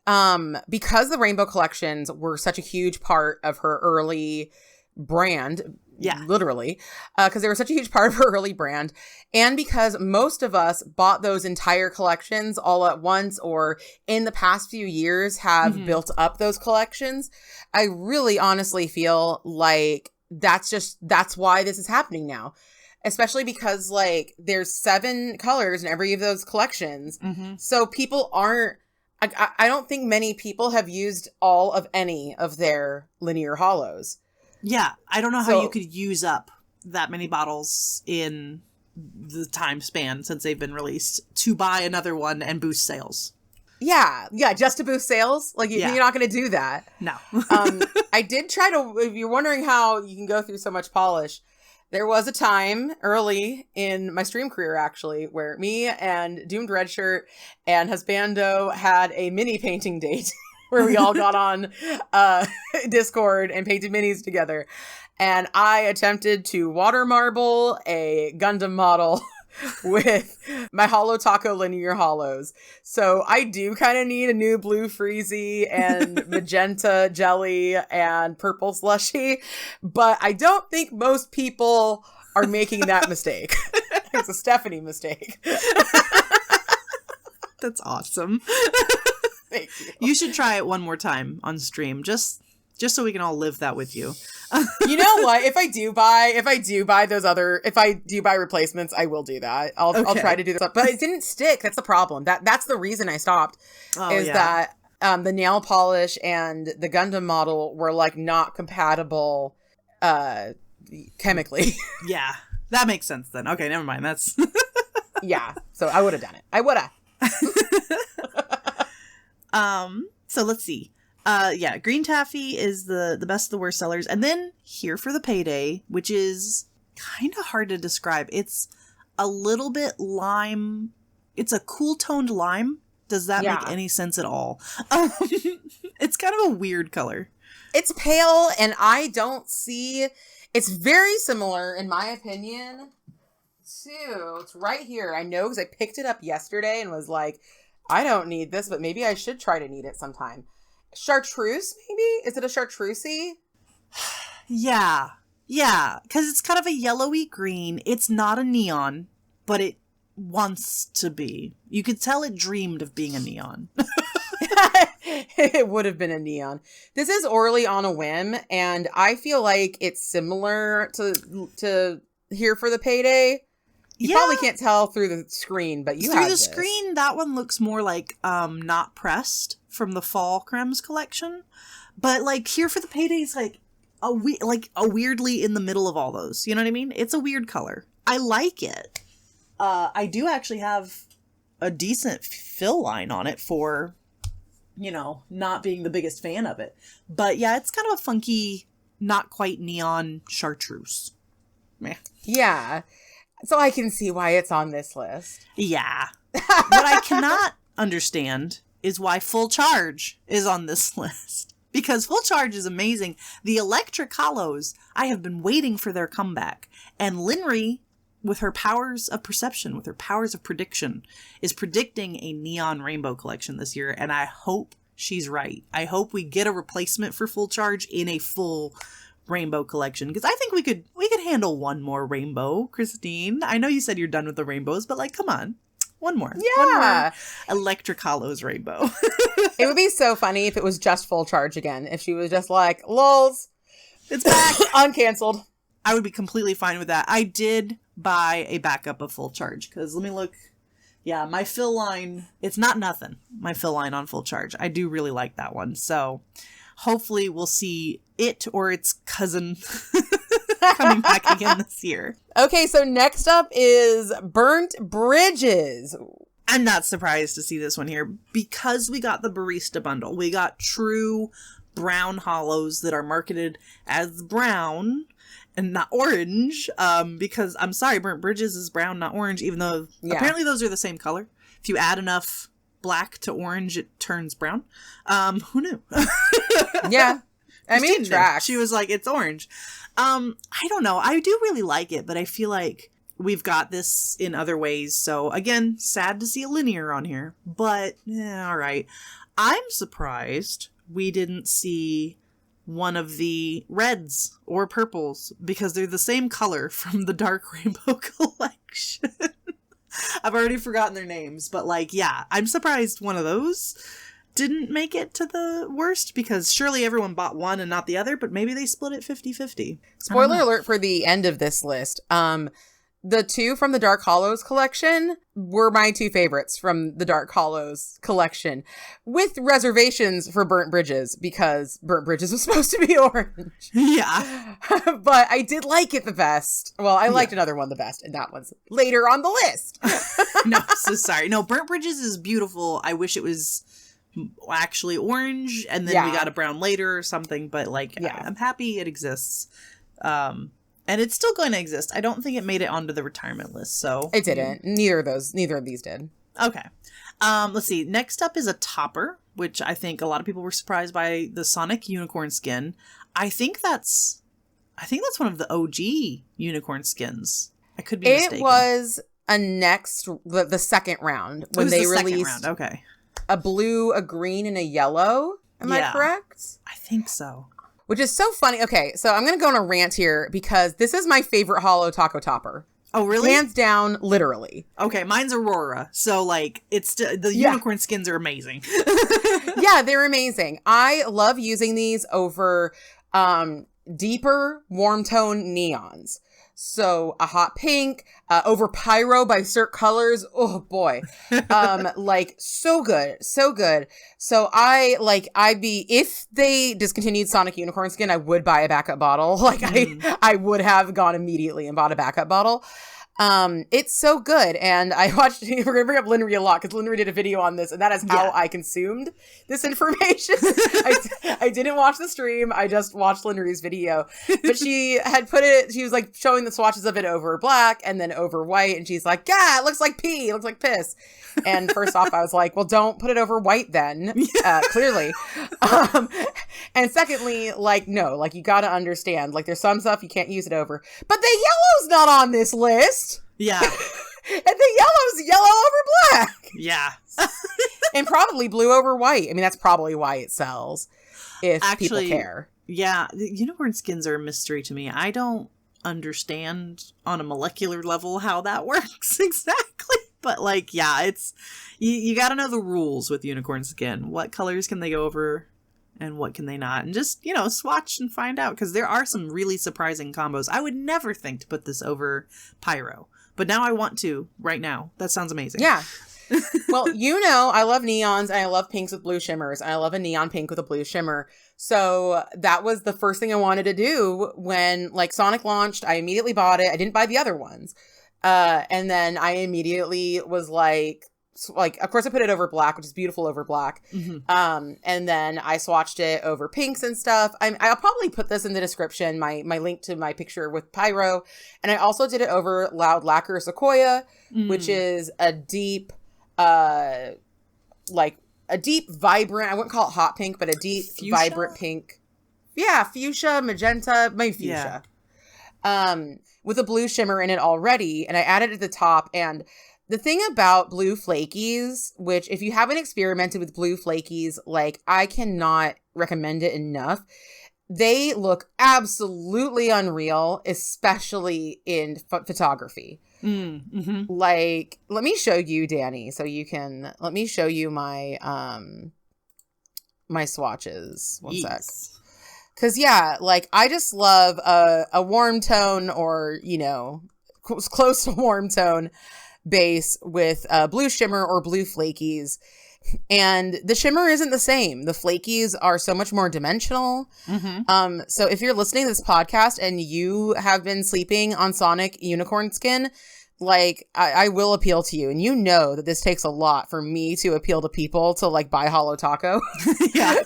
the rainbow collections were such a huge part of her early brand, literally, because they were such a huge part of her early brand, and because most of us bought those entire collections all at once or in the past few years have built up those collections, I really honestly feel like that's why this is happening now. Especially because, like, there's 7 colors in every of those collections. So people aren't... I don't think many people have used all of any of their linear holos. Yeah, I don't know how you could use up that many bottles in the time span since they've been released to buy another one and boost sales. Yeah, just to boost sales? Like, you're not going to do that. No. I did try to... If you're wondering how you can go through so much polish... There was a time early in my stream career, actually, where me and Doomed Redshirt and Husbando had a mini painting date where we all got on Discord and painted minis together. And I attempted to water marble a Gundam model with my Holo Taco linear holos. So I do kind of need a new blue Freezy and magenta jelly and purple slushy, but I don't think most people are making that mistake. It's a Stephanie mistake. That's awesome. Thank you. You should try it one more time on stream, just so we can all live that with you. You know what? If I do buy replacements, I will do that. I'll try to do this, but it didn't stick. That's the problem. That's the reason I stopped. That the nail polish and the Gundam model were like not compatible chemically. Yeah, that makes sense then. Okay, never mind. That's yeah. So I would have done it. I would have. So let's see. Green Taffy is the best of the worst sellers. And then Here for the Payday, which is kind of hard to describe. It's a little bit lime. It's a cool toned lime. Does that make any sense at all? It's kind of a weird color. It's pale, and I don't see... It's very similar, in my opinion, to... It's right here. I know because I picked it up yesterday and was like, I don't need this, but maybe I should try to need it sometime. Chartreuse, maybe? Is it a chartreusey? Yeah, because it's kind of a yellowy green. It's not a neon, but it wants to be. You could tell it dreamed of being a neon. It would have been a neon. This is Orly on a Whim, and I feel like it's similar to Here for the Payday. You probably can't tell through the screen, but you have this. Through the screen, that one looks more like Not Pressed from the Fall Crems collection. But like Here for the Payday is like a weirdly in the middle of all those. You know what I mean? It's a weird color. I like it. I do actually have a decent fill line on it for, not being the biggest fan of it. But yeah, it's kind of a funky, not quite neon chartreuse. Meh. Yeah. So I can see why it's on this list. Yeah. What I cannot understand is why Full Charge is on this list. Because Full Charge is amazing. The Electric Hollows, I have been waiting for their comeback. And Linry, with her powers of perception, with her powers of prediction, is predicting a neon rainbow collection this year. And I hope she's right. I hope we get a replacement for Full Charge in a full rainbow collection, because I think we could handle one more rainbow. Christine, I know you said you're done with the rainbows, but like, come on, one more. One more Electric Hollows rainbow. It would be so funny if it was just Full Charge again, if she was just like, lols, it's back. Uncanceled. I would be completely fine with that. I did buy a backup of Full Charge, because let me look. Yeah, my fill line, it's not nothing. My fill line on Full Charge. I do really like that one. So hopefully we'll see it or its cousin coming back again this year. Okay, so next up is Burnt Bridges. I'm not surprised to see this one here because we got the Barista Bundle. We got true brown hollows that are marketed as brown and not orange, because I'm sorry, Burnt Bridges is brown, not orange, even though apparently those are the same color. If you add enough black to orange, it turns brown. Who knew? Yeah. I mean, tracks. She was like, it's orange. I don't know. I do really like it, but I feel like we've got this in other ways. So again, sad to see a linear on here, but all right. I'm surprised we didn't see one of the reds or purples because they're the same color from the Dark Rainbow collection. I've already forgotten their names, but like, yeah, I'm surprised one of those didn't make it to the worst because surely everyone bought one and not the other, but maybe they split it 50-50. Spoiler alert for the end of this list. The two from the Dark Hollows collection were my two favorites from the Dark Hollows collection, with reservations for Burnt Bridges, because Burnt Bridges was supposed to be orange. Yeah. But I did like it the best. Well, I liked another one the best, and that one's later on the list. No, so sorry. No, Burnt Bridges is beautiful. I wish it was actually orange, and then we got a brown later or something, but like, I'm happy it exists. And it's still going to exist. I don't think it made it onto the retirement list, so... It didn't. Neither of these did. Okay. Let's see. Next up is a topper, which I think a lot of people were surprised by the Sonic unicorn skin. I think that's one of the OG unicorn skins. I could be mistaken. It was the second round when they released a blue, a green, and a yellow. Am I correct? I think so. Which is so funny. Okay, so I'm going to go on a rant here because this is my favorite Holo taco topper. Oh, really? Hands down, literally. Okay, mine's Aurora. So, like, it's the unicorn skins are amazing. Yeah, they're amazing. I love using these over deeper warm tone neons. So a hot pink, over Pyro by Cirque Colors. Oh boy. Like so good. So good. So if they discontinued Sonic Unicorn skin, I would buy a backup bottle. Like I would have gone immediately and bought a backup bottle. It's so good. And I watched, we're going to bring up Linry a lot because Linry did a video on this, and that is how I consumed this information. I didn't watch the stream. I just watched Linry's video, but she was like showing the swatches of it over black and then over white. And she's like, yeah, it looks like pee. It looks like piss. And first off, I was like, well, don't put it over white then, clearly. And secondly, like, no, like you got to understand, like there's some stuff you can't use it over, but the yellow's not on this list. Yeah. And the yellow's yellow over black. Yeah. And probably blue over white. I mean, that's probably why it sells if people care. Yeah. The unicorn skins are a mystery to me. I don't understand on a molecular level how that works exactly. But like, yeah, it's, you got to know the rules with unicorn skin. What colors can they go over and what can they not? And just, swatch and find out. Because there are some really surprising combos. I would never think to put this over Pyro. But now I want to right now. That sounds amazing. Yeah. Well, I love neons and I love pinks with blue shimmers. And I love a neon pink with a blue shimmer. So that was the first thing I wanted to do when like Sonic launched. I immediately bought it. I didn't buy the other ones. And then I immediately was like, of course I put it over black, which is beautiful over black. Mm-hmm. And then I swatched it over pinks and stuff. I'll probably put this in the description, my link to my picture with Pyro. And I also did it over Loud Lacquer Sequoia, which is a deep, vibrant, I wouldn't call it hot pink, but a deep, fuchsia? Vibrant pink. Yeah, fuchsia, magenta, maybe fuchsia. Yeah. With a blue shimmer in it already, and I added it at the top. And the thing about blue flakies, which if you haven't experimented with blue flakies, like I cannot recommend it enough. They look absolutely unreal, especially in photography. Mm-hmm. Like, let me show you, Danny, let me show you my my swatches. One sec. Because, like, I just love a warm tone or, close to warm tone base with blue shimmer or blue flakies. And the shimmer isn't the same. The flakies are so much more dimensional. Mm-hmm. So if you're listening to this podcast and you have been sleeping on Sonic Unicorn skin, like, I will appeal to you. And you know that this takes a lot for me to appeal to people to, like, buy Holo Taco. Yeah.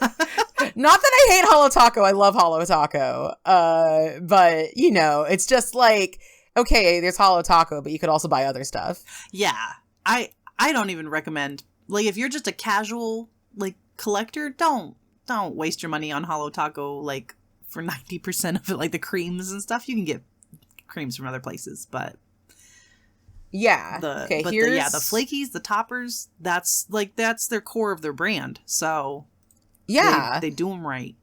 Not that I hate Holo Taco. I love Holo Taco. But, it's just like, okay, there's Holo Taco, but you could also buy other stuff. Yeah. I don't even recommend Like, if you're just a casual, like, collector, don't waste your money on Holo Taco, like, for 90% of it, like the creams and stuff. You can get creams from other places, but yeah. the flakies, the toppers, that's their core of their brand. So yeah, they do them right.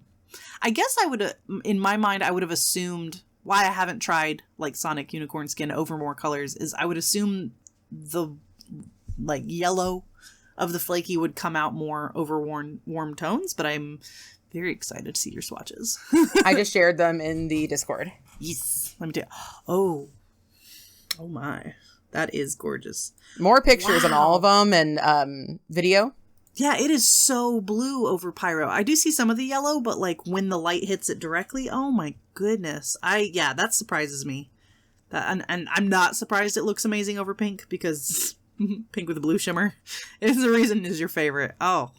I guess I would, in my mind, I would have assumed why I haven't tried like Sonic Unicorn Skin over more colors is I would assume the like yellow of the flaky would come out more over warm tones, but I'm very excited to see your swatches. I just shared them in the Discord. Yes. Let me tell you. Oh my. That is gorgeous. More pictures on all of them and video. Yeah, it is so blue over Pyro. I do see some of the yellow, but like when the light hits it directly, oh my goodness. That surprises me. And I'm not surprised it looks amazing over pink because pink with a blue shimmer is the reason is your favorite. Oh,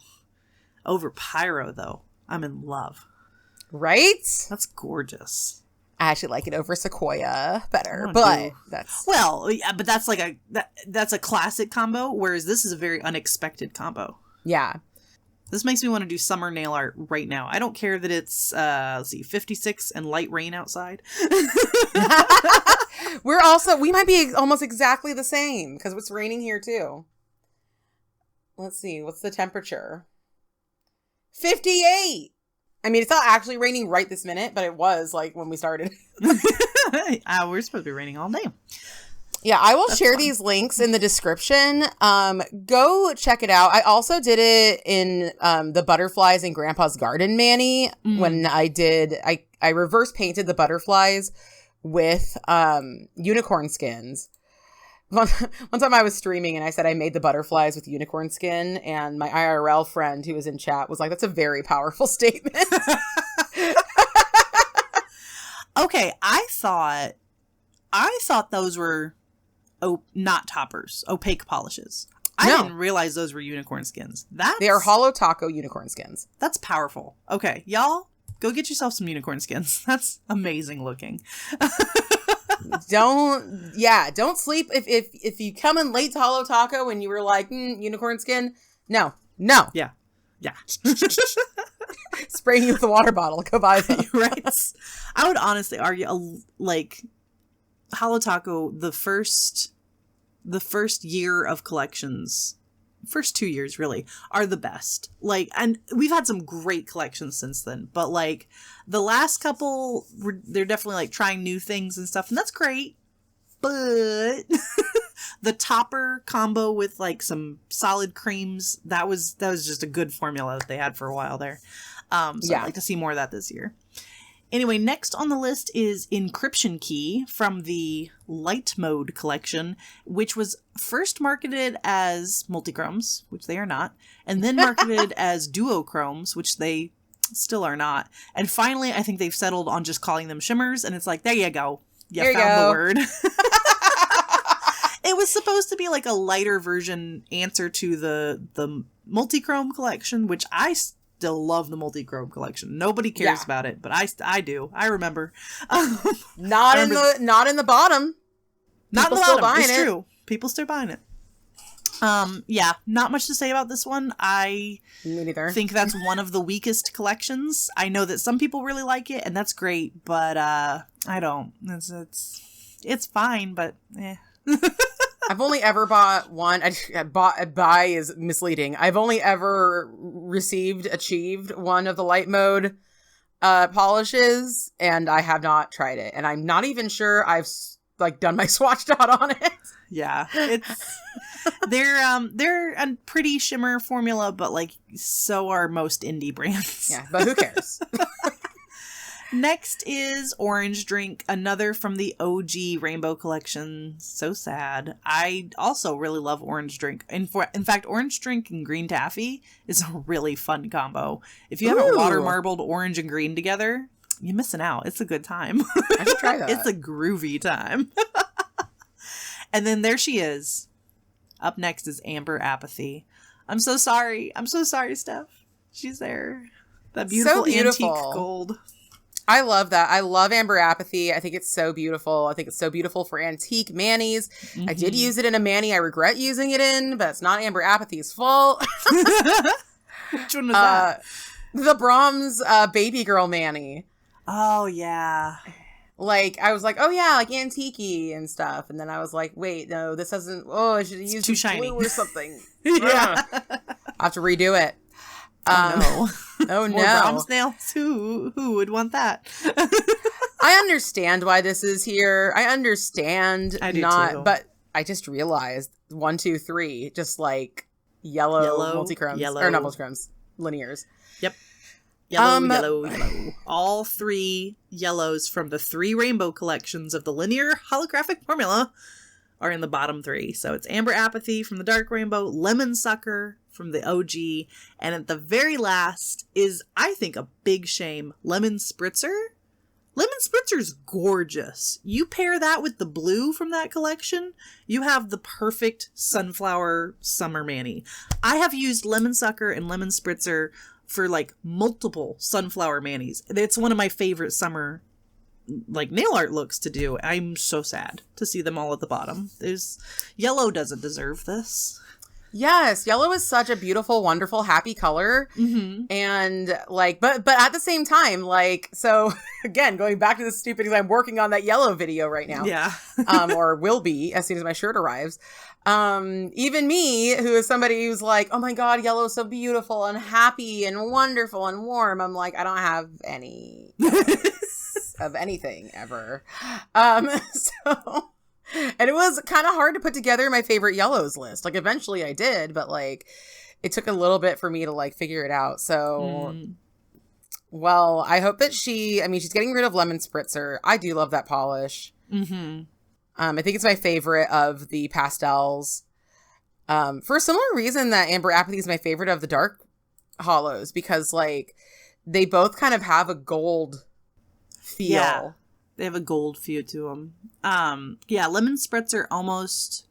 over Pyro though. I'm in love. Right? That's gorgeous. I actually like it over Sequoia better, but that's... Well, yeah, but that's like that's a classic combo, whereas this is a very unexpected combo. Yeah. This makes me want to do summer nail art right now. I don't care that it's, 56 and light rain outside. We might be almost exactly the same, because it's raining here too. Let's see, what's the temperature? 58! I mean, it's not actually raining right this minute, but it was, like, when we started. We're supposed to be raining all day. Yeah, I will share these links in the description. Go check it out. I also did it in the Butterflies in Grandpa's Garden Manny when I reverse painted the butterflies with unicorn skins. One time I was streaming and I said I made the butterflies with unicorn skin, and my IRL friend who was in chat was like, that's a very powerful statement. Okay, I thought those were not toppers, opaque polishes. I didn't realize those were unicorn skins. They are Holo Taco unicorn skins. That's powerful. Okay, y'all, go get yourself some unicorn skins. That's amazing looking. Don't sleep if you come in late to Holo Taco and you were like unicorn skin. No. Yeah. Spraying you with a water bottle. Go buy them. Right. I would honestly argue like Holo Taco, the first year of collections, first 2 years really, are the best. Like, and we've had some great collections since then, but like the last couple, they're definitely like trying new things and stuff, and that's great. But the topper combo with like some solid creams, that was just a good formula that they had for a while there. I'd like to see more of that this year. Anyway, next on the list is Encryption Key from the Light Mode collection, which was first marketed as multichromes, which they are not, and then marketed as duochromes, which they still are not. And finally, I think they've settled on just calling them shimmers, and it's like, there you go. You found the word. It was supposed to be like a lighter version answer to the multichrome collection, which I still love the multichrome collection. Nobody cares about it, but I do. I remember. Not in the bottom. Not in the still bottom. buying it's it. True. People still buying it. Not much to say about this one. Me neither. Think that's one of the weakest collections. I know that some people really like it, and that's great, but I don't. It's fine, but eh. I've only ever bought one. Buy is misleading. I've only ever achieved one of the light mode polishes, and I have not tried it. And I'm not even sure I've like done my swatch dot on it. Yeah, they're a pretty shimmer formula, but like so are most indie brands. Yeah, but who cares? Next is Orange Drink, another from the OG Rainbow Collection. So sad. I also really love Orange Drink. In fact, Orange Drink and Green Taffy is a really fun combo. If you haven't water marbled orange and green together, you're missing out. It's a good time. I should try that. It's a groovy time. And then there she is. Up next is Amber Apathy. I'm so sorry. I'm so sorry, Steph. She's there. That beautiful antique gold. I love that. I love Amber Apathy. I think it's so beautiful. I think it's so beautiful for antique manis. Mm-hmm. I did use it in a mani I regret using it in, but it's not Amber Apathy's fault. Which one was that? The Brahms Baby Girl mani. Oh, yeah. Like, I was like, oh, yeah, like antique-y and stuff. And then I was like, wait, no, this doesn't... Oh, I should have used too shiny blue or something. Yeah. I'll have to redo it. Oh, no. Oh, More no. Brahms nails? Who would want that? I understand why this is here. I understand. I do too. But I just realized 1, 2, 3, just like yellow multi-chromes. Or not multi-chromes, linears. Yep. Yellow. All 3 yellows from the 3 rainbow collections of the linear holographic formula are in the bottom 3. So it's Amber Apathy from the dark rainbow, Lemon Sucker from the OG, and at the very last is, I think, a big shame, Lemon Spritzer. Lemon Spritzer's gorgeous. You pair that with the blue from that collection, you have the perfect sunflower summer mani. I have used Lemon Sucker and Lemon Spritzer for like multiple sunflower manis. It's one of my favorite summer like nail art looks to do. I'm so sad to see them all at the bottom. Yellow doesn't deserve this. Yes, yellow is such a beautiful, wonderful, happy color. Mm-hmm. And like, but at the same time, like, so again, going back to this stupid, because I'm working on that yellow video right now. Yeah. Or will be as soon as my shirt arrives. Even me, who is somebody who's like, oh my God, yellow is so beautiful and happy and wonderful and warm. I'm like, I don't have any of anything ever. So... And it was kind of hard to put together my favorite yellows list. Like, eventually I did, but, like, it took a little bit for me to, like, figure it out. So, well, I hope that she's getting rid of Lemon Spritzer. I do love that polish. Mm-hmm. I think it's my favorite of the pastels. For a similar reason that Amber Apathy is my favorite of the dark holos, because, like, they both kind of have a gold feel. Yeah. They have a gold feel to them. Yeah, Lemon Spritzer almost...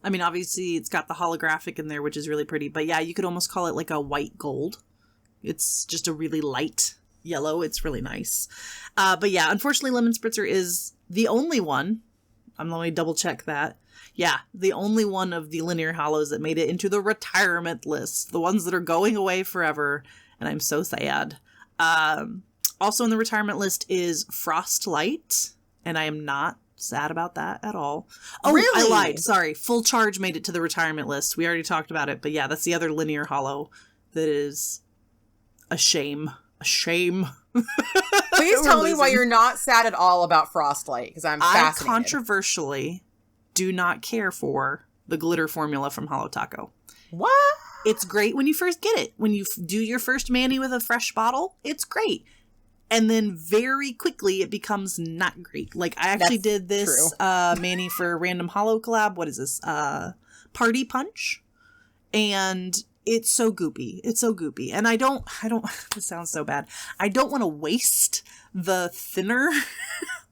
I mean, obviously, it's got the holographic in there, which is really pretty. But yeah, you could almost call it like a white gold. It's just a really light yellow. It's really nice. But yeah, unfortunately, Lemon Spritzer is the only one. Let me double check that. Yeah, the only one of the linear holos that made it into the retirement list. The ones that are going away forever. And I'm so sad. Also in the retirement list is Frostlight, and I am not sad about that at all. Oh, really? I lied. Sorry. Full Charge made it to the retirement list. We already talked about it, but yeah, that's the other linear holo that is a shame. A shame. Please tell me why you're not sad at all about Frostlight, because I'm fascinated. I controversially do not care for the glitter formula from Holo Taco. What? It's great when you first get it. When you do your first mani with a fresh bottle, it's great. And then very quickly it becomes not great. Like, I actually did this mani for a random holo collab. What is this? Party Punch. And it's so goopy. It's so goopy. And I don't, this sounds so bad. I don't want to waste the thinner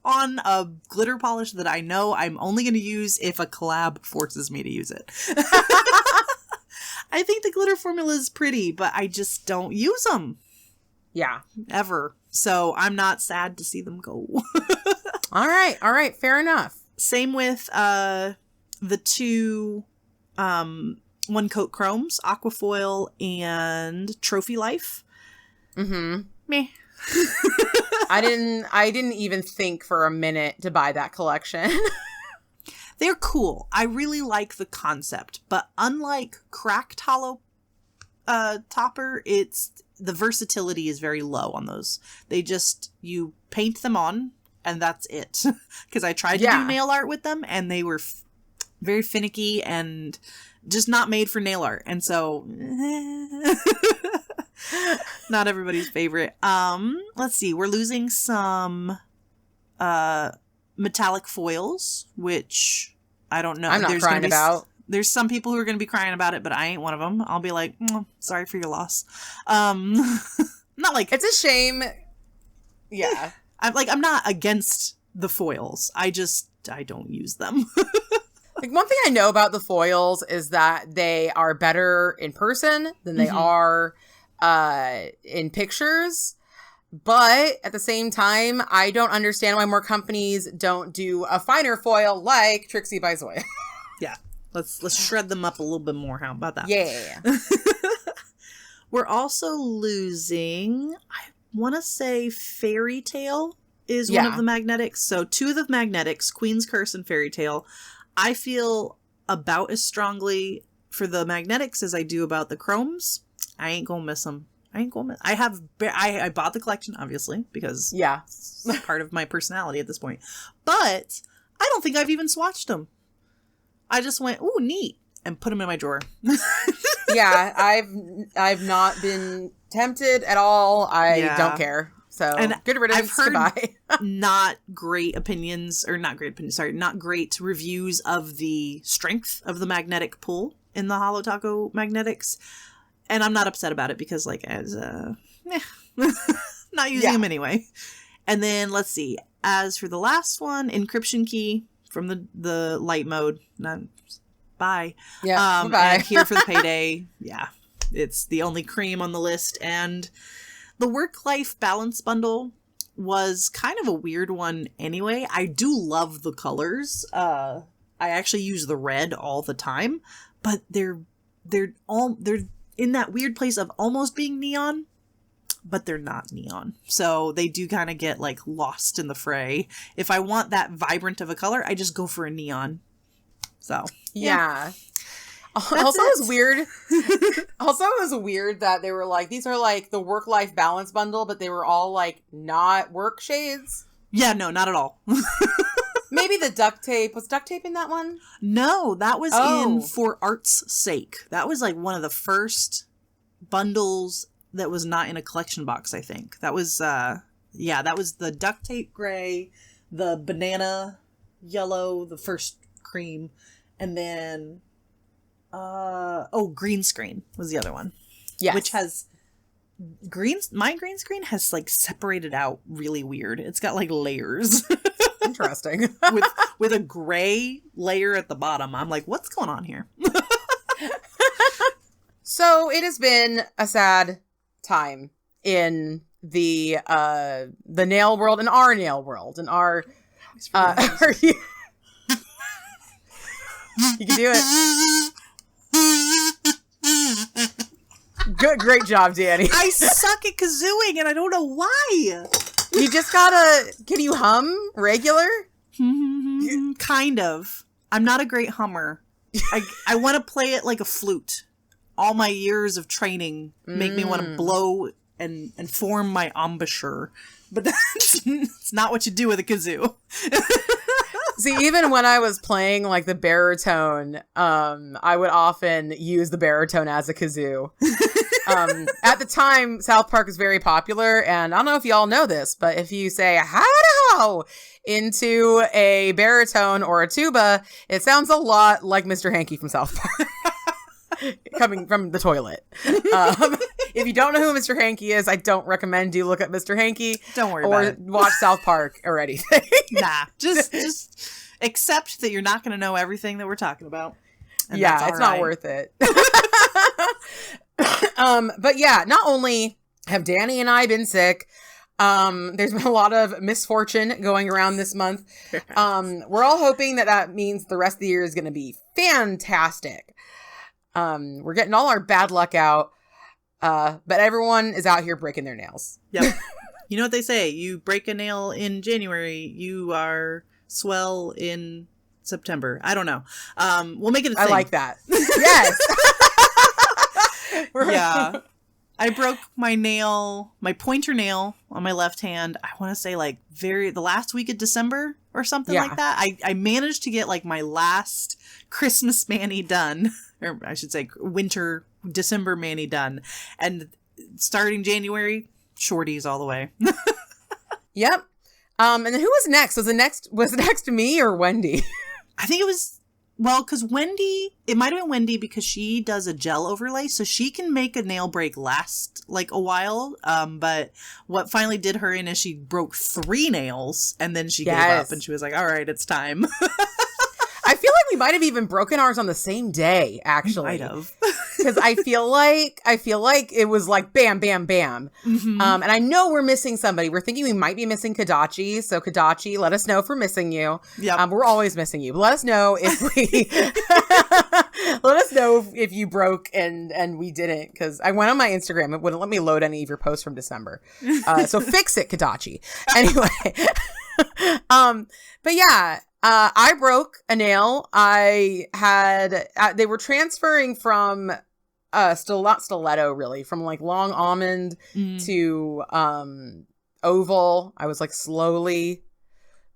on a glitter polish that I know I'm only going to use if a collab forces me to use it. I think the glitter formula is pretty, but I just don't use them. Yeah. Ever. So I'm not sad to see them go. All right. Fair enough. Same with the 2 one coat chromes, Aquafoil and Trophy Life. Mm-hmm. Meh. I didn't even think for a minute to buy that collection. They're cool. I really like the concept, but unlike cracked holo topper, the versatility is very low on those. You paint them on, and that's it. Because I tried to do nail art with them, and they were very finicky and just not made for nail art. And so, not everybody's favorite. Let's see. We're losing some metallic foils, which I don't know. I'm not crying about. There's some people who are going to be crying about it, but I ain't one of them. I'll be like, sorry for your loss. Not like... It's a shame. Yeah. I'm not against the foils. I don't use them. Like, one thing I know about the foils is that they are better in person than they are in pictures. But at the same time, I don't understand why more companies don't do a finer foil like Trixie by Zoya. Yeah. Let's shred them up a little bit more. How about that? Yeah. We're also losing, I want to say Fairy Tale is one of the magnetics. So 2 of the magnetics, Queen's Curse and Fairy Tale, I feel about as strongly for the magnetics as I do about the chromes. I ain't gonna miss them. I bought the collection, obviously, because it's part of my personality at this point. But I don't think I've even swatched them. I just went, ooh, neat, and put them in my drawer. Yeah, I've not been tempted at all. I don't care. So and good riddance. I've heard goodbye. not great reviews of the strength of the magnetic pull in the Holo Taco magnetics. And I'm not upset about it because, like, not using them anyway. And then, let's see. As for the last one, Encryption Key from the light mode. Bye. Yeah, bye. And here for the payday. Yeah. It's the only cream on the list. And the Work-Life Balance Bundle was kind of a weird one anyway. I do love the colors. I actually use the red all the time. But they're in that weird place of almost being neon, but they're not neon. So they do kind of get like lost in the fray. If I want that vibrant of a color, I just go for a neon. So yeah. Also, it was weird. Also, it was weird that they were like, these are like the work-life balance bundle, but they were all like not work shades. Yeah, no, not at all. Maybe the duct tape. Was duct tape in that one? No, that was in For Art's Sake. That was like one of the first bundles that was not in a collection box, I think. That was, that was the duct tape gray, the banana yellow, the first cream, and then, green screen was the other one. Yeah. Which has, my green screen has like separated out really weird. It's got like layers. Interesting. with a gray layer at the bottom. I'm like, what's going on here? So it has been a sad time in the nail world, in our nail world, in our you can do it. Great job, Danny. I suck at kazooing and I don't know why. You just gotta... Can you hum regular? Kind of. I'm not a great hummer. I want to play it like a flute. All my years of training make me want to blow and form my embouchure. But that's not what you do with a kazoo. See, even when I was playing like the baritone, I would often use the baritone as a kazoo. At the time, South Park was very popular, and I don't know if y'all know this, but if you say "how" into a baritone or a tuba, it sounds a lot like Mr. Hanky from South Park. Coming from the toilet. If you don't know who Mr. Hanky is, I don't recommend you look up Mr. Hanky. Don't worry about it. Or watch South Park or anything. Nah, just accept that you're not going to know everything that we're talking about. Yeah, it's not worth it. But yeah, not only have Danny and I been sick, there's been a lot of misfortune going around this month. We're all hoping that means the rest of the year is going to be fantastic. We're getting all our bad luck out, but everyone is out here breaking their nails. Yep. You know what they say, you break a nail in January, you are swell in September. I don't know. We'll make it a thing. I like that. Yes. Yeah. I broke my pointer nail on my left hand. I want to say like the last week of December or something like that. I managed to get like my last Christmas mani done, or I should say winter December mani done. And starting January, shorties all the way. Yep. And then who was next? Was it next to me or Wendy? I think it was, well, because it might have been Wendy because she does a gel overlay, so she can make a nail break last like a while. But what finally did her in is she broke 3 nails and then she gave up and she was like, all right, it's time. I feel like we might have even broken ours on the same day, actually. We might have. because I feel like it was like bam, bam, bam. Mm-hmm. And I know we're missing somebody. We're thinking we might be missing Kadachi. So Kadachi, let us know if we're missing you. Yep. We're always missing you. But let us know if we let us know if you broke and we didn't. Because I went on my Instagram. It wouldn't let me load any of your posts from December. So fix it, Kadachi. Anyway. But yeah. I broke a nail. I had, they were transferring from, not stiletto really, from like long almond to, oval. I was like slowly,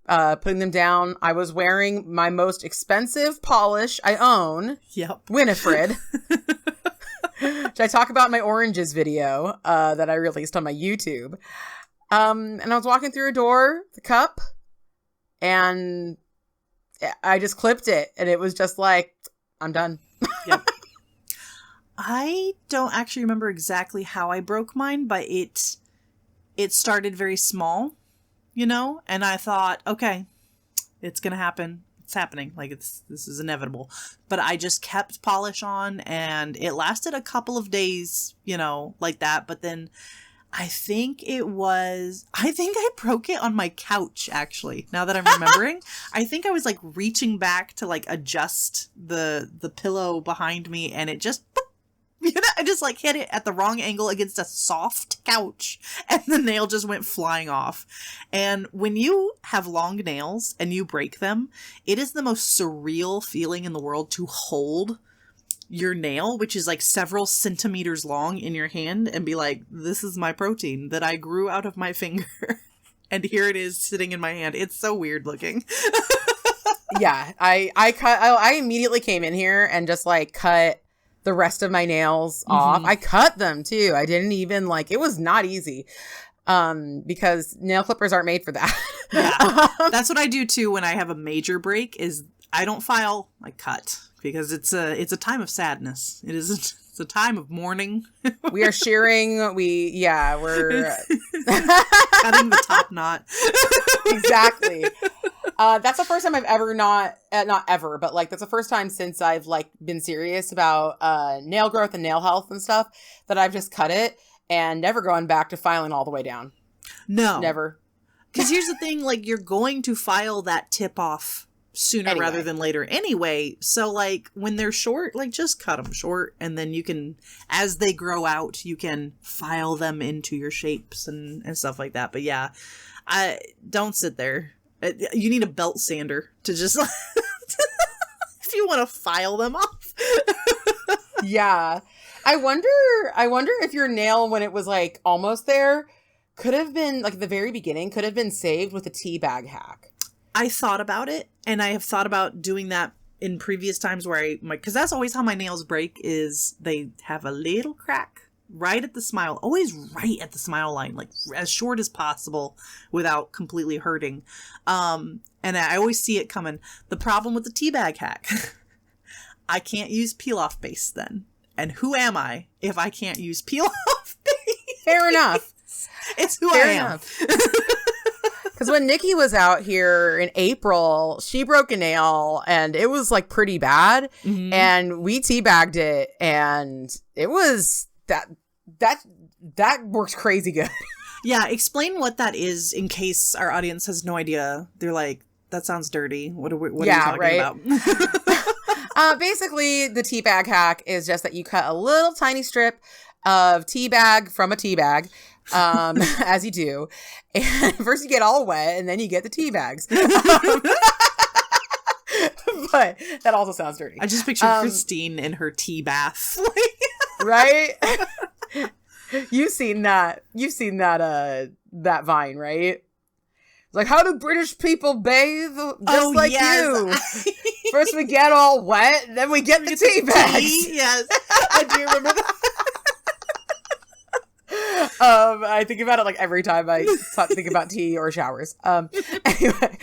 putting them down. I was wearing my most expensive polish I own. Yep. Winifred. Which I talk about in my oranges video, that I released on my YouTube. And I was walking through a door, the cup, and I just clipped it, and it was just like, I'm done. Yep. I don't actually remember exactly how I broke mine, but it started very small, you know, and I thought, okay, it's gonna happen. It's happening. Like this is inevitable. But I just kept polish on, and it lasted a couple of days, you know, like that. But then I think I broke it on my couch, actually, now that I'm remembering. I think I was like reaching back to like adjust the pillow behind me, and it just, you know, I just like hit it at the wrong angle against a soft couch, and the nail just went flying off. And when you have long nails and you break them, it is the most surreal feeling in the world to hold your nail, which is like several centimeters long, in your hand and be like, this is my protein that I grew out of my finger. And here it is sitting in my hand. It's so weird looking. Yeah. I immediately came in here and just like cut the rest of my nails off. I cut them too. I didn't even like, it was not easy. Because nail clippers aren't made for that. Yeah. That's what I do too when I have a major break, is I don't file, I cut. Because it's a time of sadness. It's a time of mourning. We are shearing. We're cutting the top knot. Exactly. That's the first time I've ever not ever, but like that's the first time since I've like been serious about nail growth and nail health and stuff that I've just cut it and never gone back to filing all the way down. No, never. Because here's the thing: like you're going to file that tip off sooner rather than later anyway. So like when they're short, like just cut them short, and then you can, as they grow out, you can file them into your shapes and stuff like that. But yeah, I don't sit there. You need a belt sander to just if you want to file them off. Yeah. I wonder if your nail, when it was like almost there, could have been like at the very beginning, could have been saved with a tea bag hack. I thought about it, and I have thought about doing that in previous times where because that's always how my nails break, is they have a little crack right at the smile, always right at the smile line, like as short as possible without completely hurting. And I always see it coming. The problem with the teabag hack, I can't use peel off base then. And who am I if I can't use peel off base? Fair enough. It's who I am. Because when Nikki was out here in April, she broke a nail and it was like pretty bad. Mm-hmm. And we teabagged it, and it was that works crazy good. Yeah, explain what that is in case our audience has no idea. They're like, that sounds dirty. What are you talking about? Basically, the teabag hack is just that you cut a little tiny strip of teabag from a teabag. As you do, and first you get all wet and then you get the tea bags. But that also sounds dirty. I just picture Christine in her tea bath. Right? You've seen that that Vine, right? It's like, how do British people bathe? Just like you. First we get all wet, then we get the tea bags. Yes, I do remember that. I think about it like every time I think about tea or showers. Anyway,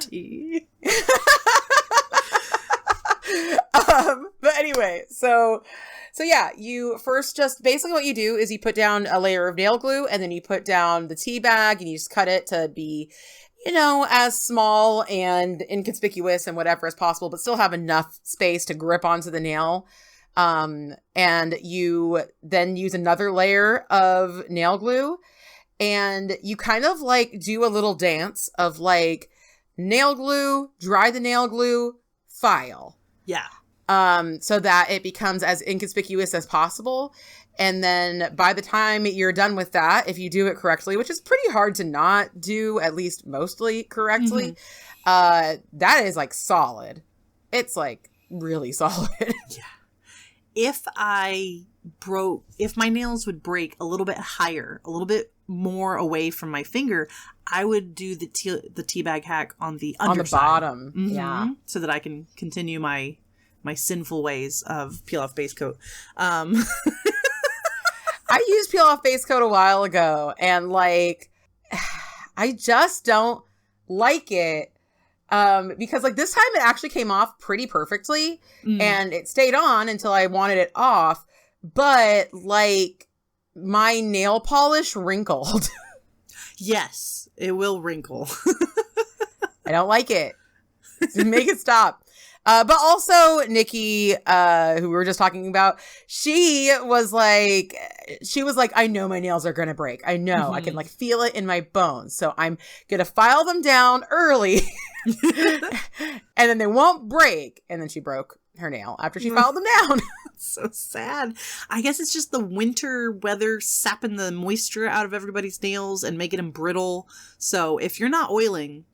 tea. But anyway, so yeah, you first just basically what you do is you put down a layer of nail glue, and then you put down the tea bag, and you just cut it to be, as small and inconspicuous and whatever as possible, but still have enough space to grip onto the nail. And you then use another layer of nail glue, and you kind of like do a little dance of like nail glue, dry the nail glue, file. Yeah. So that it becomes as inconspicuous as possible. And then by the time you're done with that, if you do it correctly, which is pretty hard to not do, at least mostly correctly, that is like solid. It's like really solid. Yeah. If my nails would break a little bit higher, a little bit more away from my finger, I would do the teabag hack on the underside. On the bottom. Mm-hmm. Yeah. So that I can continue my sinful ways of peel off base coat. I used peel off base coat a while ago, and like, I just don't like it. Because like this time it actually came off pretty perfectly, and it stayed on until I wanted it off. But like my nail polish wrinkled. Yes, it will wrinkle. I don't like it. Make it stop. But also Nikki, who we were just talking about, she was like, I know my nails are going to break. I know. I can like feel it in my bones. So I'm going to file them down early and then they won't break. And then she broke her nail after she filed them down. So sad. I guess it's just the winter weather sapping the moisture out of everybody's nails and making them brittle. So if you're not oiling,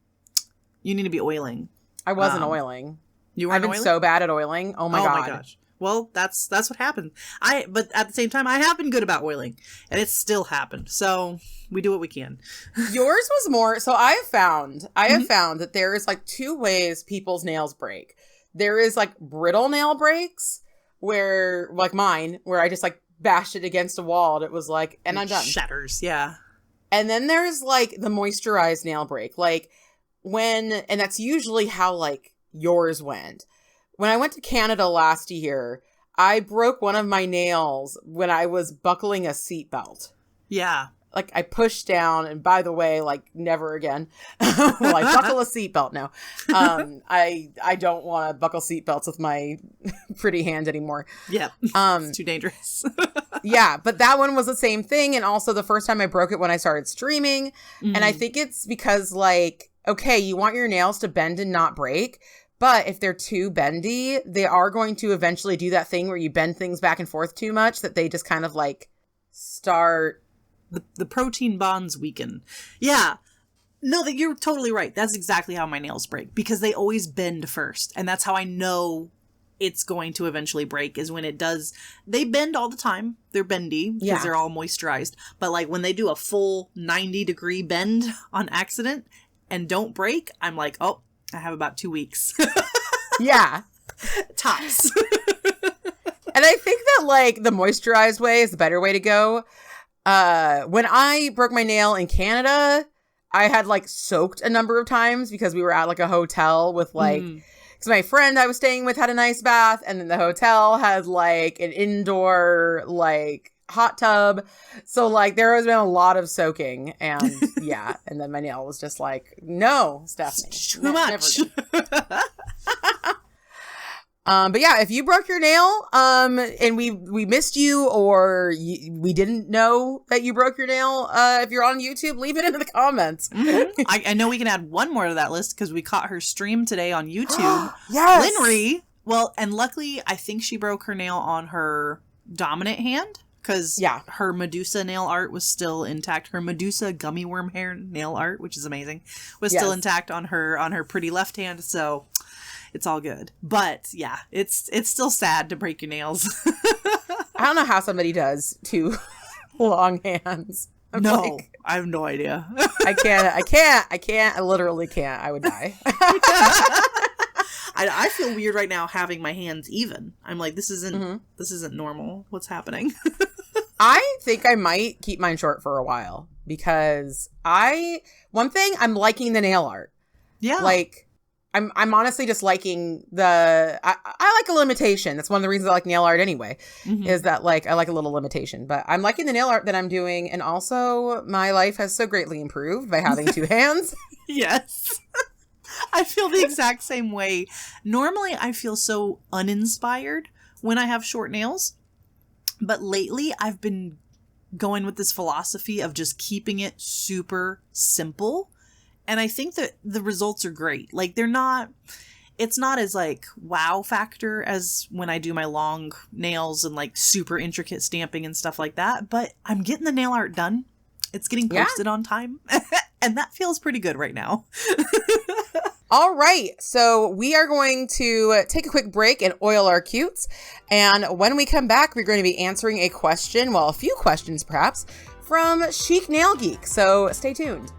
you need to be oiling. I wasn't oiling. You weren't I've been oiling? So bad at oiling. Oh my God. Oh my gosh. Well, that's what happened. But at the same time, I have been good about oiling, and it still happened. So we do what we can. Yours was more. So I have found that there is like two ways people's nails break. There is like brittle nail breaks, where like mine, where I just like bashed it against a wall, and it was like, and I'm done. Shatters. Yeah. And then there's like the moisturized nail break, like and that's usually how like yours went. When I went to Canada last year, I broke one of my nails when I was buckling a seatbelt. Yeah. Like I pushed down, and by the way, like never again will I buckle a seatbelt now. I don't want to buckle seatbelts with my pretty hand anymore. Yeah. It's too dangerous. Yeah, but that one was the same thing. And also the first time I broke it when I started streaming. And I think it's because like, okay, you want your nails to bend and not break. But if they're too bendy, they are going to eventually do that thing where you bend things back and forth too much that they just kind of like start. The protein bonds weaken. Yeah. No, you're totally right. That's exactly how my nails break, because they always bend first. And that's how I know it's going to eventually break, is when it does. They bend all the time. They're bendy because they're all moisturized. But like when they do a full 90-degree bend on accident and don't break, I'm like, oh, I have about 2 weeks. Yeah. Tops. And I think that like the moisturized way is the better way to go. When I broke my nail in Canada, I had like soaked a number of times because we were at like a hotel with like, because my friend I was staying with had a nice bath, and then the hotel had like an indoor like hot tub. So like there has been a lot of soaking, and yeah. And then my nail was just like, no, Stephanie. Too much. But yeah, if you broke your nail, and we missed you, or we didn't know that you broke your nail, if you're on YouTube, leave it in the comments. I know we can add one more to that list because we caught her stream today on YouTube. Yes. Linry. Well, and luckily, I think she broke her nail on her dominant hand, because her Medusa nail art was still intact. Her Medusa gummy worm hair nail art, which is amazing, was still intact on her pretty left hand. So it's all good. But yeah, it's still sad to break your nails. I don't know how somebody does two long hands. I have no idea. I can't. I literally can't. I would die. I feel weird right now having my hands even. I'm like, this isn't normal. What's happening? I think I might keep mine short for a while, because one thing, I'm liking the nail art. Yeah. Like, I'm honestly just liking I like a limitation. That's one of the reasons I like nail art anyway, is that like I like a little limitation. But I'm liking the nail art that I'm doing, and also my life has so greatly improved by having two hands. Yes. I feel the exact same way. Normally I feel so uninspired when I have short nails. But lately, I've been going with this philosophy of just keeping it super simple. And I think that the results are great. Like, it's not as like wow factor as when I do my long nails and like super intricate stamping and stuff like that. But I'm getting the nail art done. It's getting posted on time. And that feels pretty good right now. All right. So we are going to take a quick break and oil our cutes. And when we come back, we're going to be answering a question, well, a few questions perhaps, from Chic Nail Geek. So stay tuned.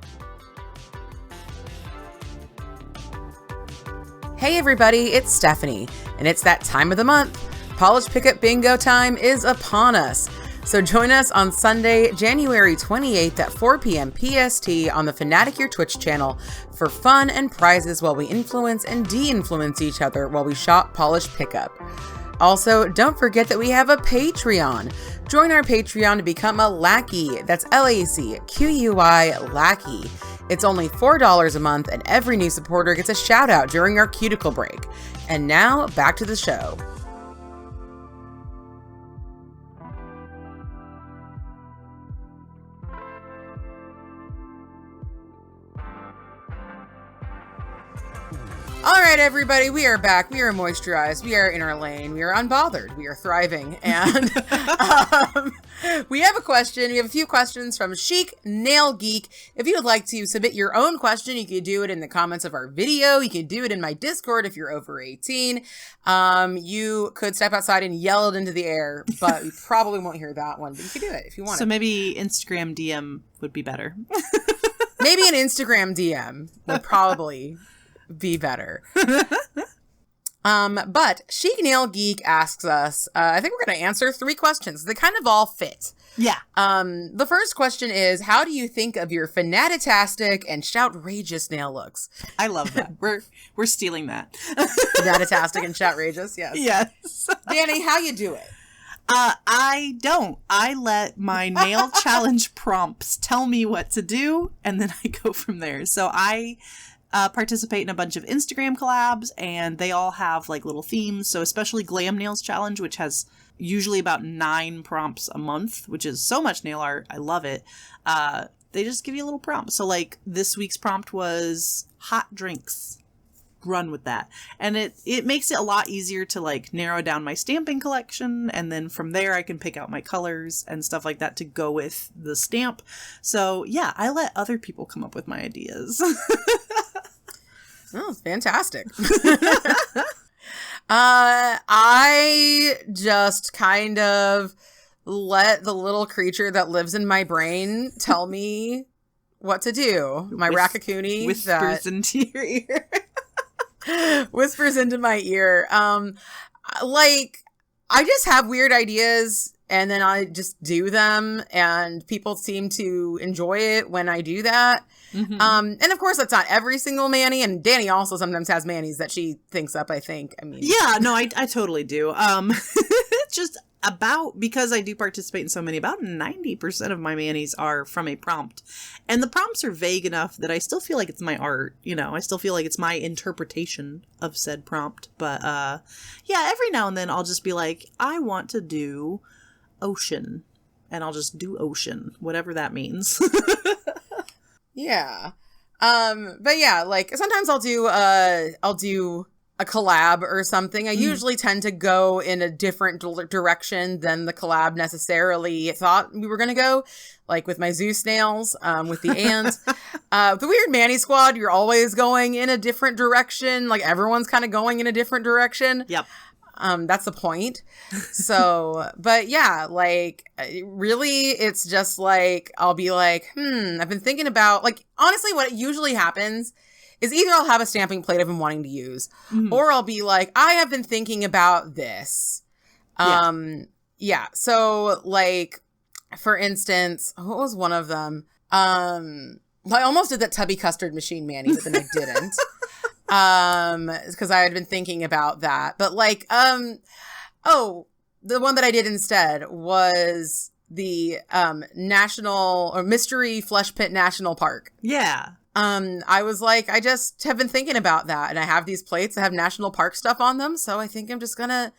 Hey everybody, it's Stephanie, and it's that time of the month. Polish Pickup Bingo time is upon us. So join us on Sunday, January 28th at 4 p.m. PST on the Fanatic Your Twitch channel for fun and prizes while we influence and de-influence each other while we shop Polish Pickup. Also, don't forget that we have a Patreon. Join our Patreon to become a Lackey. That's L-A-C-Q-U-I, Lackey. It's only $4 a month, and every new supporter gets a shout out during our cuticle break. And now, back to the show. All right, everybody, we are back. We are moisturized. We are in our lane. We are unbothered. We are thriving. And we have a question. We have a few questions from Chic Nail Geek. If you would like to submit your own question, you could do it in the comments of our video. You could do it in my Discord if you're over 18. You could step outside and yell it into the air, but you probably won't hear that one. But you could do it if you want. So maybe Instagram DM would be better. Maybe an Instagram DM would probably be better. But Chic Nail Geek asks us, I think we're going to answer 3 questions. They kind of all fit. Yeah. The first question is, how do you think of your fanatitastic and shoutrageous nail looks? I love that. We're stealing that. Fanatitastic and shoutrageous, yes. Yes. Danny, how you do it? I don't. I let my nail challenge prompts tell me what to do, and then I go from there. So I participate in a bunch of Instagram collabs, and they all have like little themes. So especially Glam Nails Challenge, which has usually about 9 prompts a month, which is so much nail art. I love it. They just give you a little prompt. So like this week's prompt was hot drinks. Run with that. And it makes it a lot easier to like narrow down my stamping collection, and then from there I can pick out my colors and stuff like that to go with the stamp. So yeah, I let other people come up with my ideas. Oh, fantastic. I just kind of let the little creature that lives in my brain tell me what to do. My Rakakuni whispers into your ear. Whispers into my ear. Like, I just have weird ideas and then I just do them, and people seem to enjoy it when I do that. Mm-hmm. And of course that's not every single mani, and Danny also sometimes has manis that she thinks up, I think. I mean, yeah, no, I totally do. Just about, because I do participate in so many, about 90% of my manis are from a prompt, and the prompts are vague enough that I still feel like it's my art, you know, I still feel like it's my interpretation of said prompt. But yeah, every now and then I'll just be like, I want to do ocean, and I'll just do ocean, whatever that means. Yeah. But yeah, like sometimes I'll do a collab or something. I usually tend to go in a different direction than the collab necessarily thought we were going to go, like with my Zeus nails, with the ants. The Weird Mani Squad, you're always going in a different direction. Like everyone's kind of going in a different direction. Yep. That's the point. So, but yeah, like really it's just like, I'll be like, I've been thinking about, like, honestly what usually happens is either I'll have a stamping plate I've been wanting to use, or I'll be like, I have been thinking about this. Yeah. So like, for instance, what was one of them? I almost did that Tubby Custard Machine Mani, but then I didn't. Because I had been thinking about that. But like, the one that I did instead was the National or Mystery Flesh Pit National Park. Yeah. I was like, I just have been thinking about that, and I have these plates that have national park stuff on them, so I think I'm just gonna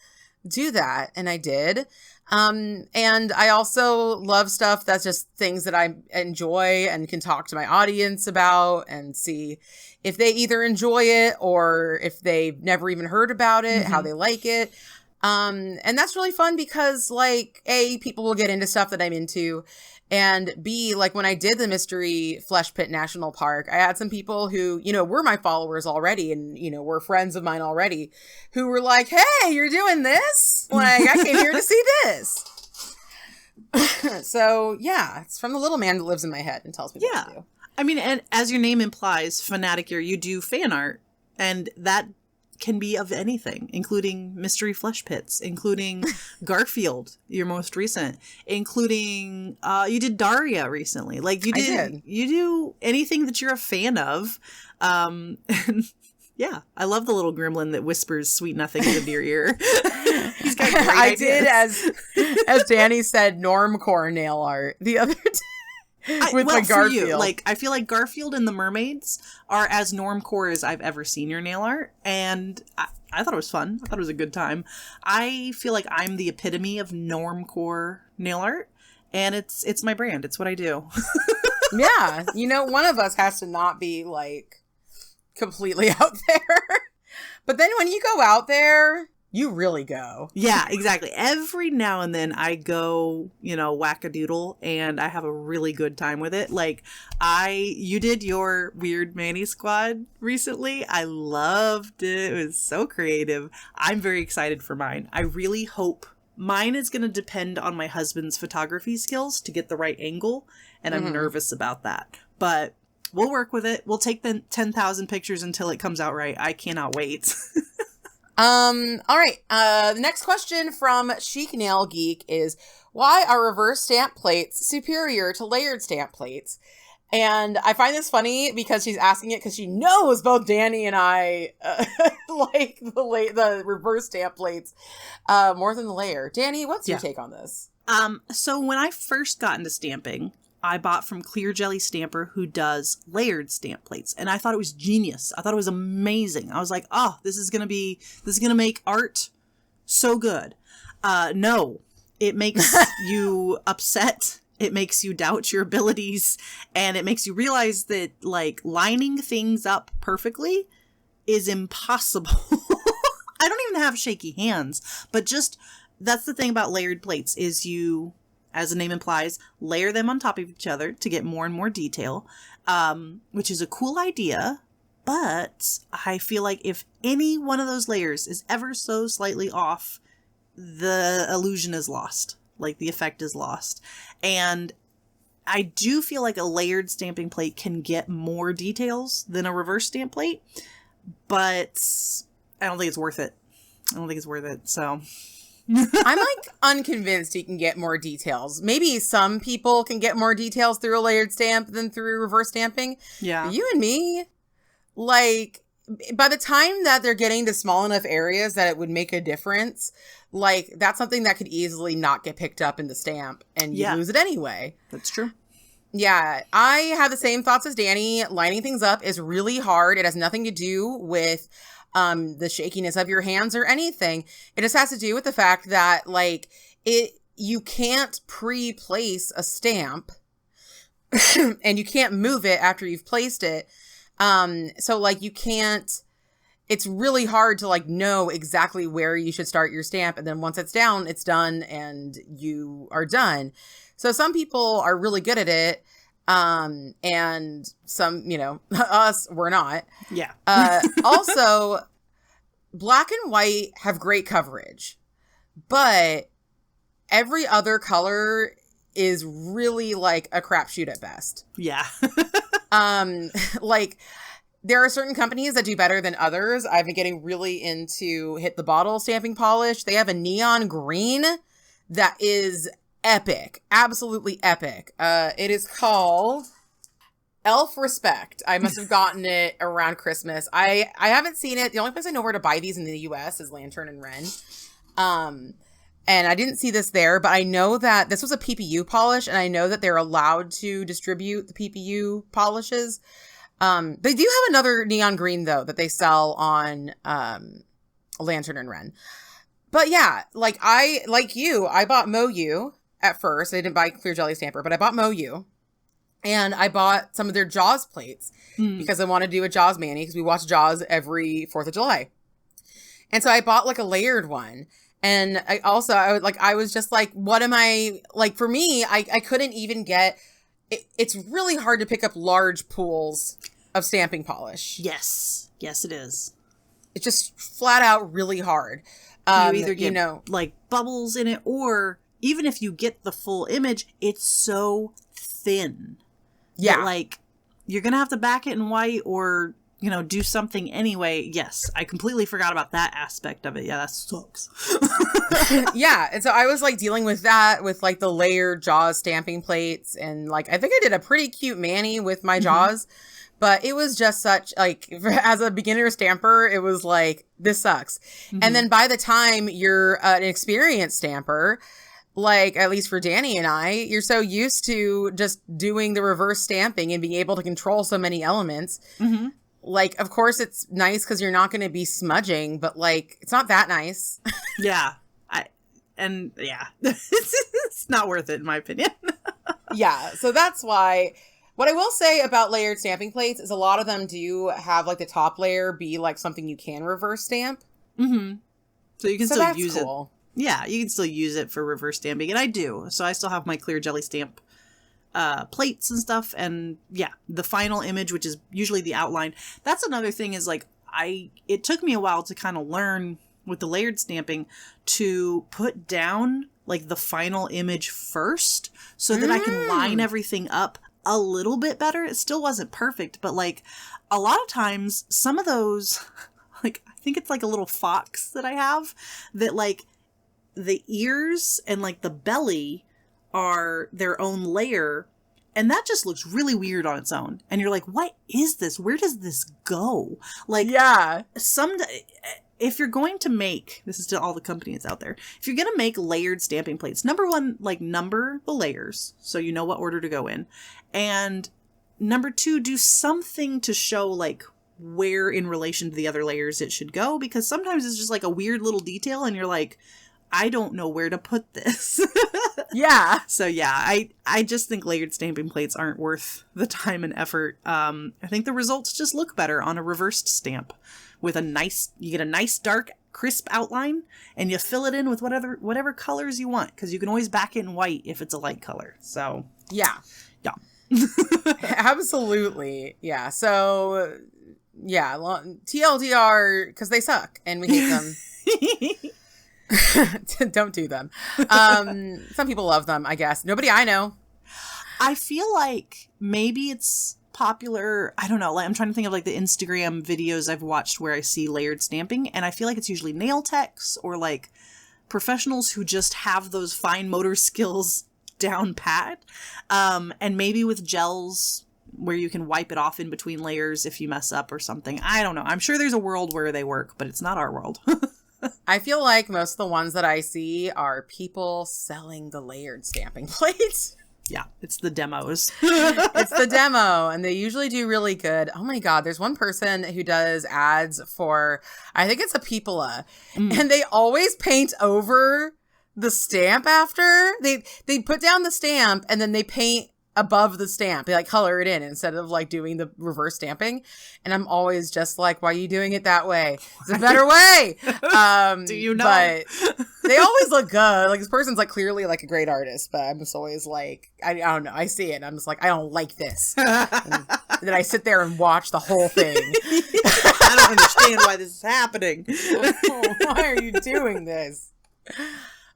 do that. And I did. And I also love stuff that's just things that I enjoy and can talk to my audience about and see if they either enjoy it or if they've never even heard about it, how they like it. And that's really fun because, like, A, people will get into stuff that I'm into. And B, like, when I did the Mystery Flesh Pit National Park, I had some people who, you know, were my followers already and, you know, were friends of mine already who were like, hey, you're doing this? Like, I came here to see this. So, yeah, it's from the little man that lives in my head and tells me what to do. I mean, and as your name implies, Fanaticure, you do fan art. And that can be of anything, including Mystery Flesh Pits, including Garfield, your most recent, including you did Daria recently. Like you do anything that you're a fan of. And yeah, I love the little gremlin that whispers sweet nothings into your ear. He's got great ideas. Did, as Danny said, normcore nail art the other day. With my Garfield. You, like, I feel like Garfield and the mermaids are as normcore as I've ever seen your nail art, and I thought it was fun. I thought it was a good time. I feel like I'm the epitome of normcore nail art, and it's my brand. It's what I do. Yeah, you know, one of us has to not be like completely out there, but then when you go out there, you really go. Yeah, exactly. Every now and then I go, you know, whack-a-doodle and I have a really good time with it. Like you did your Weird Manny Squad recently. I loved it. It was so creative. I'm very excited for mine. I really hope mine is going to depend on my husband's photography skills to get the right angle. And I'm nervous about that. But we'll work with it. We'll take the 10,000 pictures until it comes out right. I cannot wait. All right. The next question from Chic Nail Geek is, why are reverse stamp plates superior to layered stamp plates? And I find this funny because she's asking it because she knows both Danny and I like the reverse stamp plates more than the layer. Danny, what's your take on this? So when I first got into stamping, I bought from Clear Jelly Stamper, who does layered stamp plates. And I thought it was genius. I thought it was amazing. I was like, oh, this is going to make art so good. No, it makes you upset. It makes you doubt your abilities. And it makes you realize that, like, lining things up perfectly is impossible. I don't even have shaky hands. But just, that's the thing about layered plates is you, as the name implies, layer them on top of each other to get more and more detail, which is a cool idea. But I feel like if any one of those layers is ever so slightly off, the illusion is lost. Like, the effect is lost. And I do feel like a layered stamping plate can get more details than a reverse stamp plate, but I don't think it's worth it. So... I'm like unconvinced you can get more details. Maybe some people can get more details through a layered stamp than through reverse stamping. Yeah. But you and me, like, by the time that they're getting to small enough areas that it would make a difference, like, that's something that could easily not get picked up in the stamp and you lose it anyway. That's true. Yeah, I have the same thoughts as Danny. Lining things up is really hard. It has nothing to do with the shakiness of your hands or anything. It just has to do with the fact that, like, you can't pre-place a stamp and you can't move it after you've placed it. So, like, you can't, it's really hard to, like, know exactly where you should start your stamp. And then once it's down, it's done and you are done. So some people are really good at it. And some, you know, us, we're not. Yeah. Also, black and white have great coverage, but every other color is really like a crapshoot at best. Yeah. Like, there are certain companies that do better than others. I've been getting really into Hit the Bottle stamping polish. They have a neon green that is epic. Absolutely epic. It is called Elf Respect. I must have gotten it around Christmas. I haven't seen it. The only place I know where to buy these in the US is Lantern and Wren. And I didn't see this there, but I know that this was a PPU polish, and I know that they're allowed to distribute the PPU polishes. They do have another neon green, though, that they sell on Lantern and Wren. But yeah, like I bought Moyu at first. I didn't buy Clear Jelly Stamper, but I bought Moyu. And I bought some of their Jaws plates because I want to do a Jaws mani because we watch Jaws every 4th of July. And so I bought like a layered one. And I was just like, what am I, like for me, I couldn't even get, it's really hard to pick up large pools of stamping polish. Yes. Yes, it is. It's just flat out really hard. You either get like bubbles in it, or even if you get the full image, it's so thin. Yeah. That, like, you're going to have to back it in white or, do something anyway. Yes, I completely forgot about that aspect of it. Yeah, that sucks. Yeah, and so I was, like, dealing with that with, like, the layered Jaws stamping plates. And, like, I think I did a pretty cute mani with my Jaws. But it was just such, like, as a beginner stamper, it was like, this sucks. And then by the time you're an experienced stamper, like, at least for Danny and I, you're so used to just doing the reverse stamping and being able to control so many elements. Like, of course, it's nice because you're not going to be smudging, but, like, it's not that nice. Yeah. It's not worth it, in my opinion. Yeah. So that's why... What I will say about layered stamping plates is a lot of them do have, like, the top layer be, like, something you can reverse stamp. So you can still use it. Yeah, you can still use it for reverse stamping, and I do. So I still have my clear jelly stamp plates and stuff, and yeah, the final image, which is usually the outline. That's another thing is, like, it took me a while to kind of learn with the layered stamping to put down, like, the final image first so that I can line everything up a little bit better. It still wasn't perfect, but, like, a lot of times some of those, like, I think it's like a little fox that I have that, like, the ears and, like, the belly are their own layer, and that just looks really weird on its own. And you're like, what is this? Where does this go? Like, yeah, if you're going to make, this is to all the companies out there, if you're going to make layered stamping plates, number one, like, number the layers so you know what order to go in. And number two, do something to show, like, where in relation to the other layers it should go, because sometimes it's just like a weird little detail and you're like, I don't know where to put this. Yeah. So yeah, I just think layered stamping plates aren't worth the time and effort. I think the results just look better on a reversed stamp with you get a nice dark crisp outline and you fill it in with whatever colors you want, because you can always back it in white if it's a light color. So yeah. Absolutely. Yeah. So yeah, TLDR, because they suck and we hate them. Don't do them. Some people love them, I guess. Nobody I know. I feel like maybe it's popular. I don't know. Like, I'm trying to think of, like, the Instagram videos I've watched where I see layered stamping, and I feel like it's usually nail techs or, like, professionals who just have those fine motor skills down pat. And maybe with gels where you can wipe it off in between layers if you mess up or something. I don't know. I'm sure there's a world where they work, but it's not our world. I feel like most of the ones that I see are people selling the layered stamping plates. Yeah, it's the demos. It's the demo, and they usually do really good. Oh my God, there's one person who does ads for, I think it's a Peopla, and they always paint over the stamp after. They put down the stamp, and then they paint above the stamp. They, like, color it in instead of, like, doing the reverse stamping. And I'm always just like, why are you doing it that way? It's a better way. Do you know? But they always look good. Like, this person's, like, clearly, like, a great artist, but I'm just always like, I don't know. I see it and I'm just like, I don't like this. And then I sit there and watch the whole thing. I don't understand why this is happening. Why are you doing this?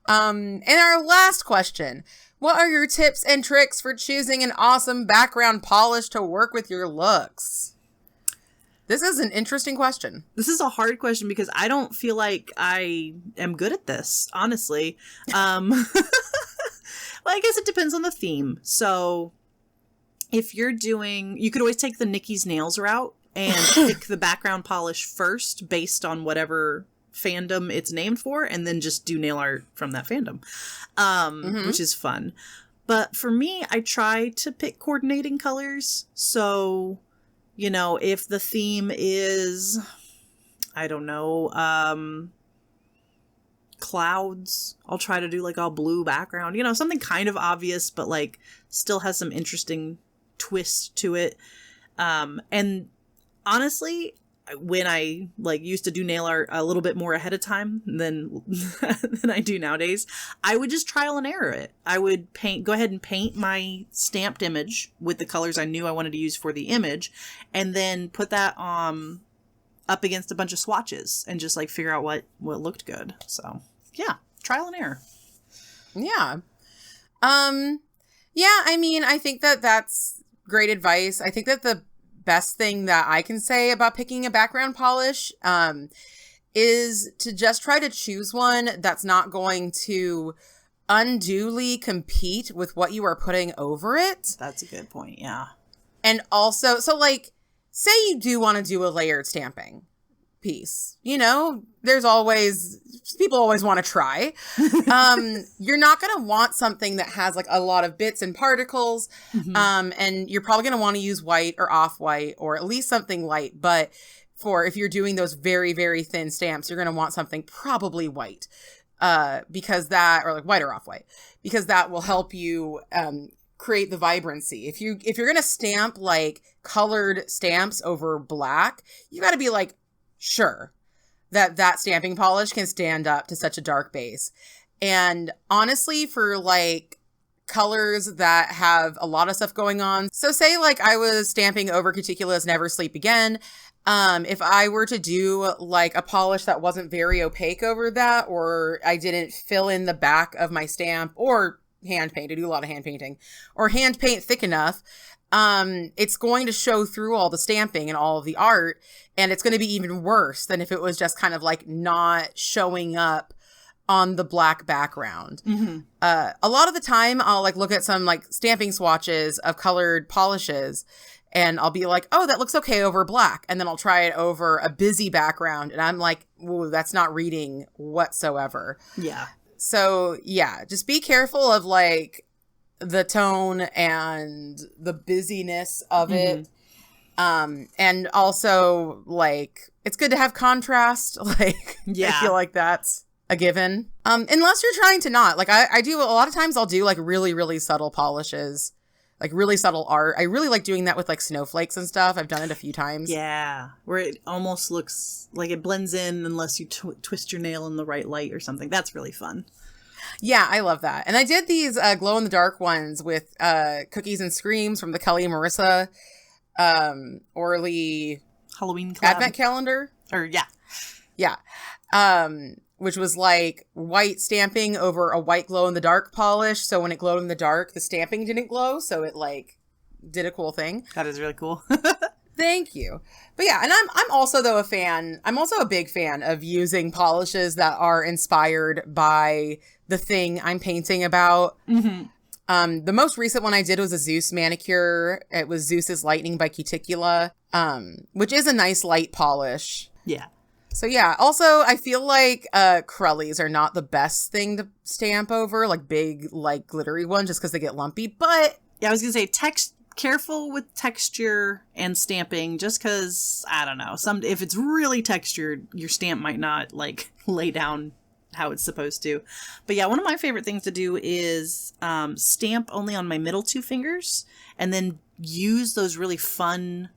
And our last question. What are your tips and tricks for choosing an awesome background polish to work with your looks? This is an interesting question. This is a hard question because I don't feel like I am good at this, honestly. Well, I guess it depends on the theme. So if you're you could always take the Nikki's Nails route and pick the background polish first based on whatever fandom it's named for, and then just do nail art from that fandom, which is fun. But for me, I try to pick coordinating colors. So, you know, if the theme is, I don't know, clouds, I'll try to do like all blue background, you know, something kind of obvious, but like still has some interesting twist to it. And honestly, when I like used to do nail art a little bit more ahead of time than than I do nowadays, I would just trial and error it. I would go ahead and paint my stamped image with the colors I knew I wanted to use for the image, and then put that up against a bunch of swatches and just like figure out what looked good. So yeah, trial and error. Yeah. Yeah, I mean, I think that's great advice. I think that the best thing that I can say about picking a background polish is to just try to choose one that's not going to unduly compete with what you are putting over it. That's a good point, yeah. And also, so like, say you do want to do a layered stamping piece, you know, people always want to try. You're not going to want something that has like a lot of bits and particles. And you're probably going to want to use white or off-white or at least something light. But if you're doing those very, very thin stamps, you're going to want something probably white, because that, or like white or off-white, because that will help you, create the vibrancy. If you're going to stamp like colored stamps over black, you got to be like, sure that stamping polish can stand up to such a dark base. And honestly, for like colors that have a lot of stuff going on, so say like I was stamping over Cuticula's Never Sleep Again, if I were to do like a polish that wasn't very opaque over that, or I didn't fill in the back of my stamp, or hand paint, I do a lot of hand painting, or hand paint thick enough, it's going to show through all the stamping and all of the art, and it's going to be even worse than if it was just kind of like not showing up on the black background. A lot of the time I'll like look at some like stamping swatches of colored polishes, and I'll be like, oh, that looks okay over black, and then I'll try it over a busy background, and I'm like, whoa, that's not reading whatsoever. Yeah. So yeah, just be careful of like the tone and the busyness of it. And also like, it's good to have contrast. Like, yeah. I feel like that's a given. Unless you're trying to not, like I do a lot of times I'll do like really, really subtle polishes, like really subtle art. I really like doing that with like snowflakes and stuff. I've done it a few times. Yeah. Where it almost looks like it blends in unless you twist your nail in the right light or something. That's really fun. Yeah, I love that. And I did these glow-in-the-dark ones with Cookies and Screams from the Kelly and Marissa Orly Halloween collab. Advent calendar. Or, yeah. Yeah. Which was like white stamping over a white glow-in-the-dark polish. So when it glowed in the dark, the stamping didn't glow. So it like did a cool thing. That is really cool. Thank you. But yeah, and I'm also though I'm also a big fan of using polishes that are inspired by the thing I'm painting about. The most recent one I did was a Zeus manicure. It was Zeus's Lightning by Cuticula, which is a nice light polish. Yeah. So yeah, also I feel like Crullies are not the best thing to stamp over, like big, like glittery ones, just because they get lumpy. But yeah, I was gonna say careful with texture and stamping, just because, I don't know, if it's really textured, your stamp might not like lay down how it's supposed to. But yeah, one of my favorite things to do is stamp only on my middle two fingers, and then use those really fun,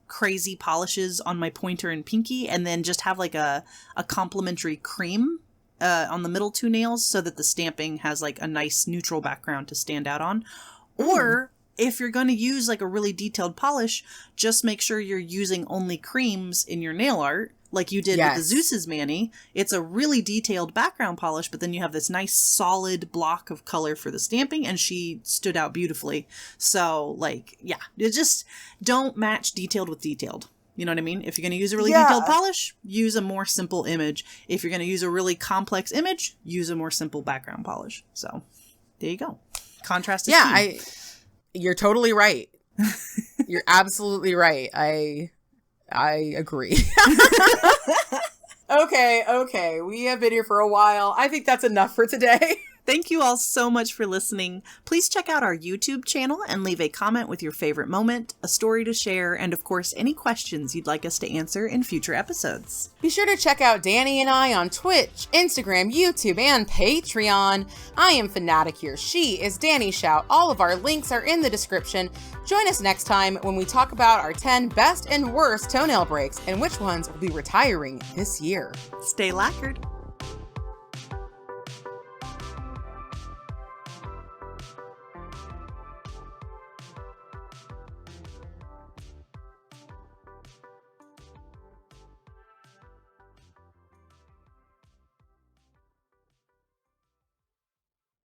crazy polishes on my pointer and pinky, and then just have like a complementary cream on the middle two nails, so that the stamping has like a nice neutral background to stand out on. Or if you're going to use like a really detailed polish, just make sure you're using only creams in your nail art, like you did with the Zeus's Mani. It's a really detailed background polish, but then you have this nice solid block of color for the stamping, and she stood out beautifully. So like, yeah, you just don't match detailed with detailed. You know what I mean? If you're going to use a really detailed polish, use a more simple image. If you're going to use a really complex image, use a more simple background polish. So there you go. Contrast is key. You're totally right. You're absolutely right. I agree. Okay. We have been here for a while. I think that's enough for today. Thank you all so much for listening. Please check out our YouTube channel and leave a comment with your favorite moment, a story to share, and of course, any questions you'd like us to answer in future episodes. Be sure to check out Danny and I on Twitch, Instagram, YouTube, and Patreon. I am Fanatic here. She is Danny Shout. All of our links are in the description. Join us next time when we talk about our 10 best and worst toenail breaks and which ones will be retiring this year. Stay lacquered.